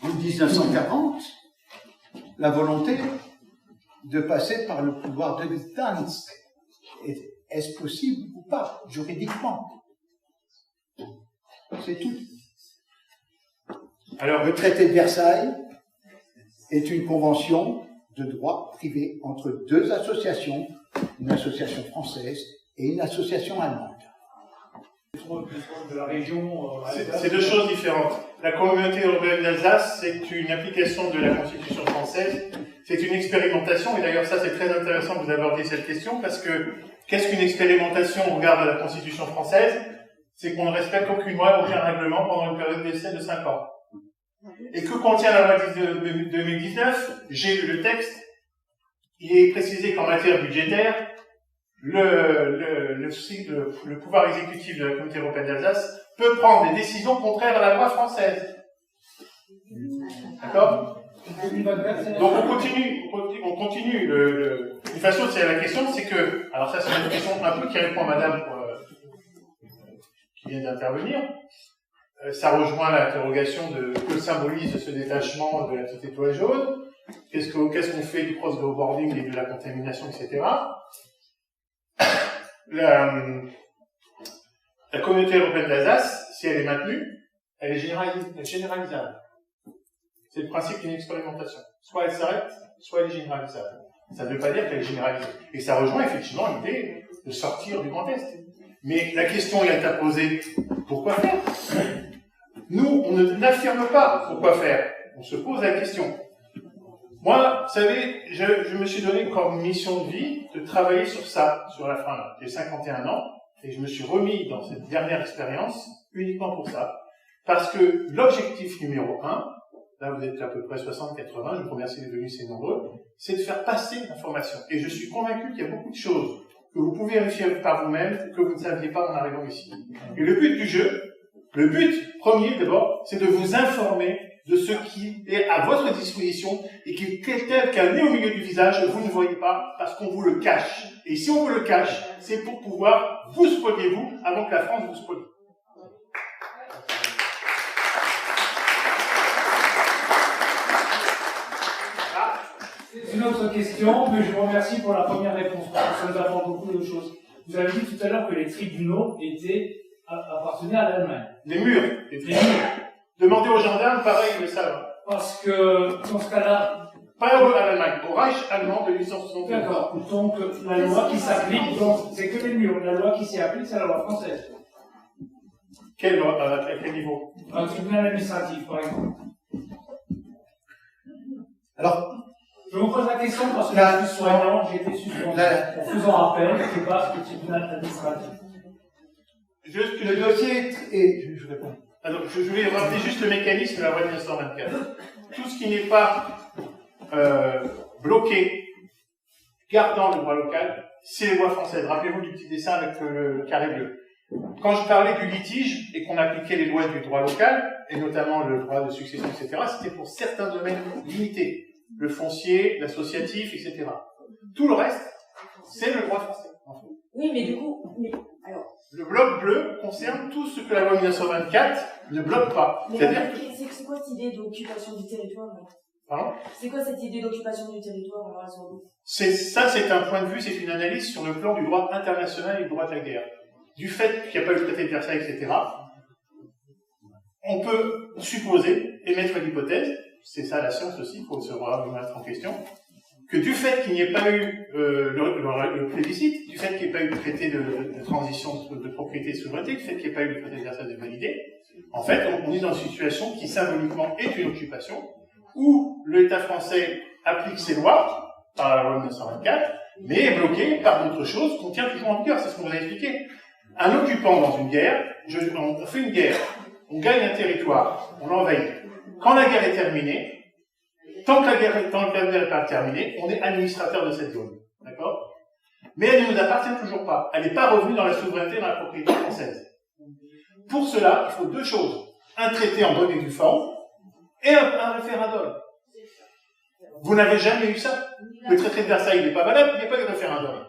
en 1940, la volonté de passer par le pouvoir de Gdansk? Est-ce possible ou pas, juridiquement? C'est tout. Alors, le traité de Versailles est une convention de droit privé entre deux associations, une association française et une association allemande. De la région. C'est deux choses différentes. La communauté européenne d'Alsace, c'est une application de la Constitution française. C'est une expérimentation, et d'ailleurs ça c'est très intéressant que vous abordiez cette question, parce que qu'est-ce qu'une expérimentation au regard de la Constitution française? C'est qu'on ne respecte aucune loi, aucun règlement pendant une période d'essai de 5 ans. Et que contient la loi de 2019? J'ai lu le texte. Il est précisé qu'en matière budgétaire, le pouvoir exécutif de la Communauté européenne d'Alsace peut prendre des décisions contraires à la loi française. D'accord? Donc on continue. De toute façon, c'est la question, c'est que, alors ça c'est une question un peu qui répond à Madame qui vient d'intervenir. Ça rejoint l'interrogation de que symbolise ce détachement de la petite étoile jaune. Qu'est-ce qu'on fait du cross-boarding et de la contamination, etc. La communauté européenne d'Alsace, si elle est maintenue, elle est généralisable. C'est le principe d'une expérimentation. Soit elle s'arrête, soit elle est généralisable. Ça ne veut pas dire qu'elle est généralisée. Et ça rejoint effectivement l'idée de sortir du Grand Est. Mais la question est à poser, pourquoi faire? Nous, on n'affirme pas pourquoi faire. On se pose la question. Moi, vous savez, je me suis donné comme mission de vie de travailler sur ça, sur la fin. J'ai 51 ans, et je me suis remis dans cette dernière expérience uniquement pour ça. Parce que l'objectif numéro 1, là vous êtes à peu près 60-80, je vous remercie d'être venus, c'est nombreux, c'est de faire passer l'information. Et je suis convaincu qu'il y a beaucoup de choses que vous pouvez vérifier par vous-même, que vous ne saviez pas en arrivant ici. Et le but du jeu, le but premier d'abord, c'est de vous informer de ce qui est à votre disposition et qui est tel qu'un nez au milieu du visage, vous ne voyez pas parce qu'on vous le cache. Et si on vous le cache, c'est pour pouvoir vous spolier vous avant que la France vous spolie. C'est une autre question, mais je vous remercie pour la première réponse, parce que ça nous apporte beaucoup de choses. Vous avez dit tout à l'heure que les tribunaux appartenaient à l'Allemagne. Les murs. Demandez aux gendarmes, pareil, ils le savent. Parce que, dans ce cas-là... Pas à l'Allemagne, au Reich allemand de 1871. D'accord. Donc, la loi qui s'applique, c'est que les murs. La loi qui s'y applique, c'est la loi française. Quelle loi? À quel niveau? Un tribunal administratif, par exemple. Alors, je vous pose la question parce que je suis soignant, j'ai été suspendu. En faisant appel, je passe au tribunal administratif. Le dossier est... Je réponds. Alors, je vais rappeler juste le mécanisme de la loi de 1924. Tout ce qui n'est pas bloqué, gardant le droit local, c'est les lois françaises. Rappelez-vous du petit dessin avec le carré bleu. Quand je parlais du litige et qu'on appliquait les lois du droit local, et notamment le droit de succession, etc., c'était pour certains domaines limités. Le foncier, l'associatif, etc. Tout le reste, c'est le droit français. Oui, mais du coup, alors... Le bloc bleu concerne tout ce que la loi 1924 ne bloque pas. C'est-à-dire que... C'est quoi cette idée d'occupation du territoire là? Pardon? C'est quoi cette idée d'occupation du territoire alors, Ça, c'est un point de vue, c'est une analyse sur le plan du droit international et du droit de la guerre. Du fait qu'il n'y a pas eu le traité de Versailles, etc., on peut supposer, émettre l'hypothèse, c'est ça la science aussi, il faut se remettre en question, que du fait qu'il n'y ait pas eu le plébiscite, du fait qu'il n'y ait pas eu de traité de transition de propriété et de souveraineté, du fait qu'il n'y ait pas eu le traité de Versailles de validé, en fait, on est dans une situation qui symboliquement est une occupation, où l'État français applique ses lois, par la loi de 1924, mais est bloqué par d'autres choses qu'on tient toujours en vigueur, c'est ce qu'on vous a expliqué. Un occupant dans une guerre, on fait une guerre, on gagne un territoire, on l'envahit. Quand la guerre est terminée, tant que la guerre n'est pas terminée, on est administrateur de cette zone. D'accord? Mais elle ne nous appartient toujours pas. Elle n'est pas revenue dans la souveraineté, dans la propriété française. Pour cela, il faut deux choses. Un traité en bonne et due forme et un référendum. Vous n'avez jamais eu ça. Le traité de Versailles n'est pas valable, il n'y a pas de référendum.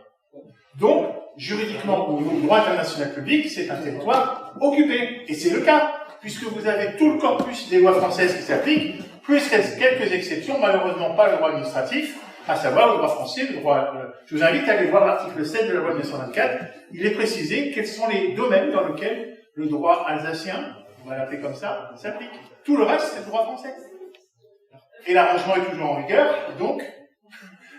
Donc, juridiquement, au niveau du droit international public, c'est un territoire occupé. Et c'est le cas, puisque vous avez tout le corpus des lois françaises qui s'appliquent, plus quelques exceptions, malheureusement pas le droit administratif, à savoir le droit français, le droit... Je vous invite à aller voir l'article 7 de la loi de 1924. Il est précisé quels sont les domaines dans lesquels le droit alsacien, on va l'appeler comme ça, s'applique. Tout le reste, c'est le droit français. Et l'arrangement est toujours en vigueur, donc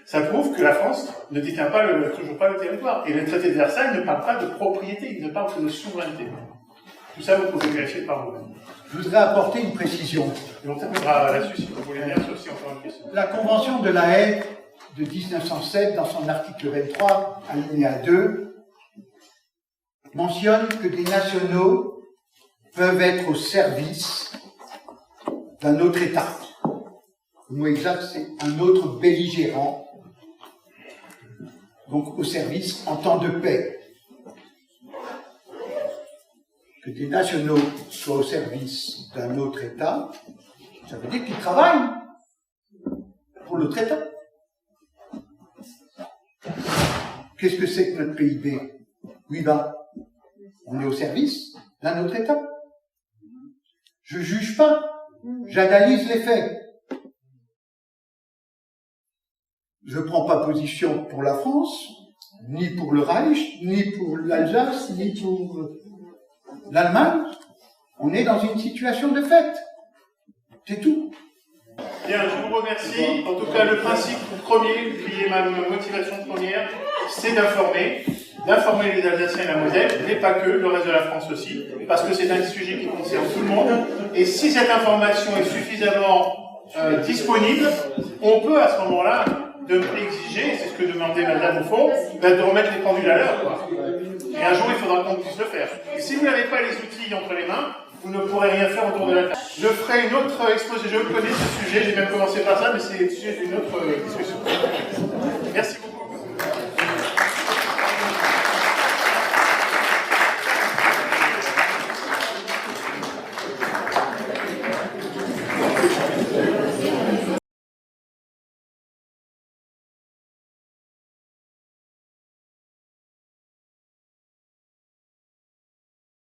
ça prouve que la France ne détient pas toujours pas le territoire. Et le traité de Versailles ne parle pas de propriété, il ne parle que de souveraineté. Tout ça, vous pouvez vérifier par vous-même. Je voudrais apporter une précision. Et on terminera là-dessus si vous voulez bien sûr si encore une question. La Convention de La Haye de 1907, dans son article 23, alinéa 2, mentionne que des nationaux peuvent être au service d'un autre État. Le mot exact, c'est un autre belligérant, donc au service en temps de paix. Que des nationaux soient au service d'un autre État, ça veut dire qu'ils travaillent pour l'autre État. Qu'est-ce que c'est que notre PIB? Oui, ben, on est au service d'un autre État. Je juge pas, j'analyse les faits. Je ne prends pas position pour la France, ni pour le Reich, ni pour l'Alsace, ni pour l'Allemagne. On est dans une situation de fait. C'est tout. Bien, je vous remercie. En tout cas, le principe premier, qui est ma motivation première, c'est d'informer les Alsaciens et la Moselle, mais pas que, le reste de la France aussi, parce que c'est un sujet qui concerne tout le monde. Et si cette information est suffisamment disponible, on peut à ce moment-là exiger, c'est ce que demandait Madame au fond, de remettre les pendules à l'heure, quoi. Et un jour, il faudra qu'on puisse le faire. Et si vous n'avez pas les outils entre les mains, vous ne pourrez rien faire autour de la table. Je ferai une autre exposé. Je connais ce sujet, j'ai même commencé par ça, mais c'est le sujet d'une autre discussion. Merci beaucoup.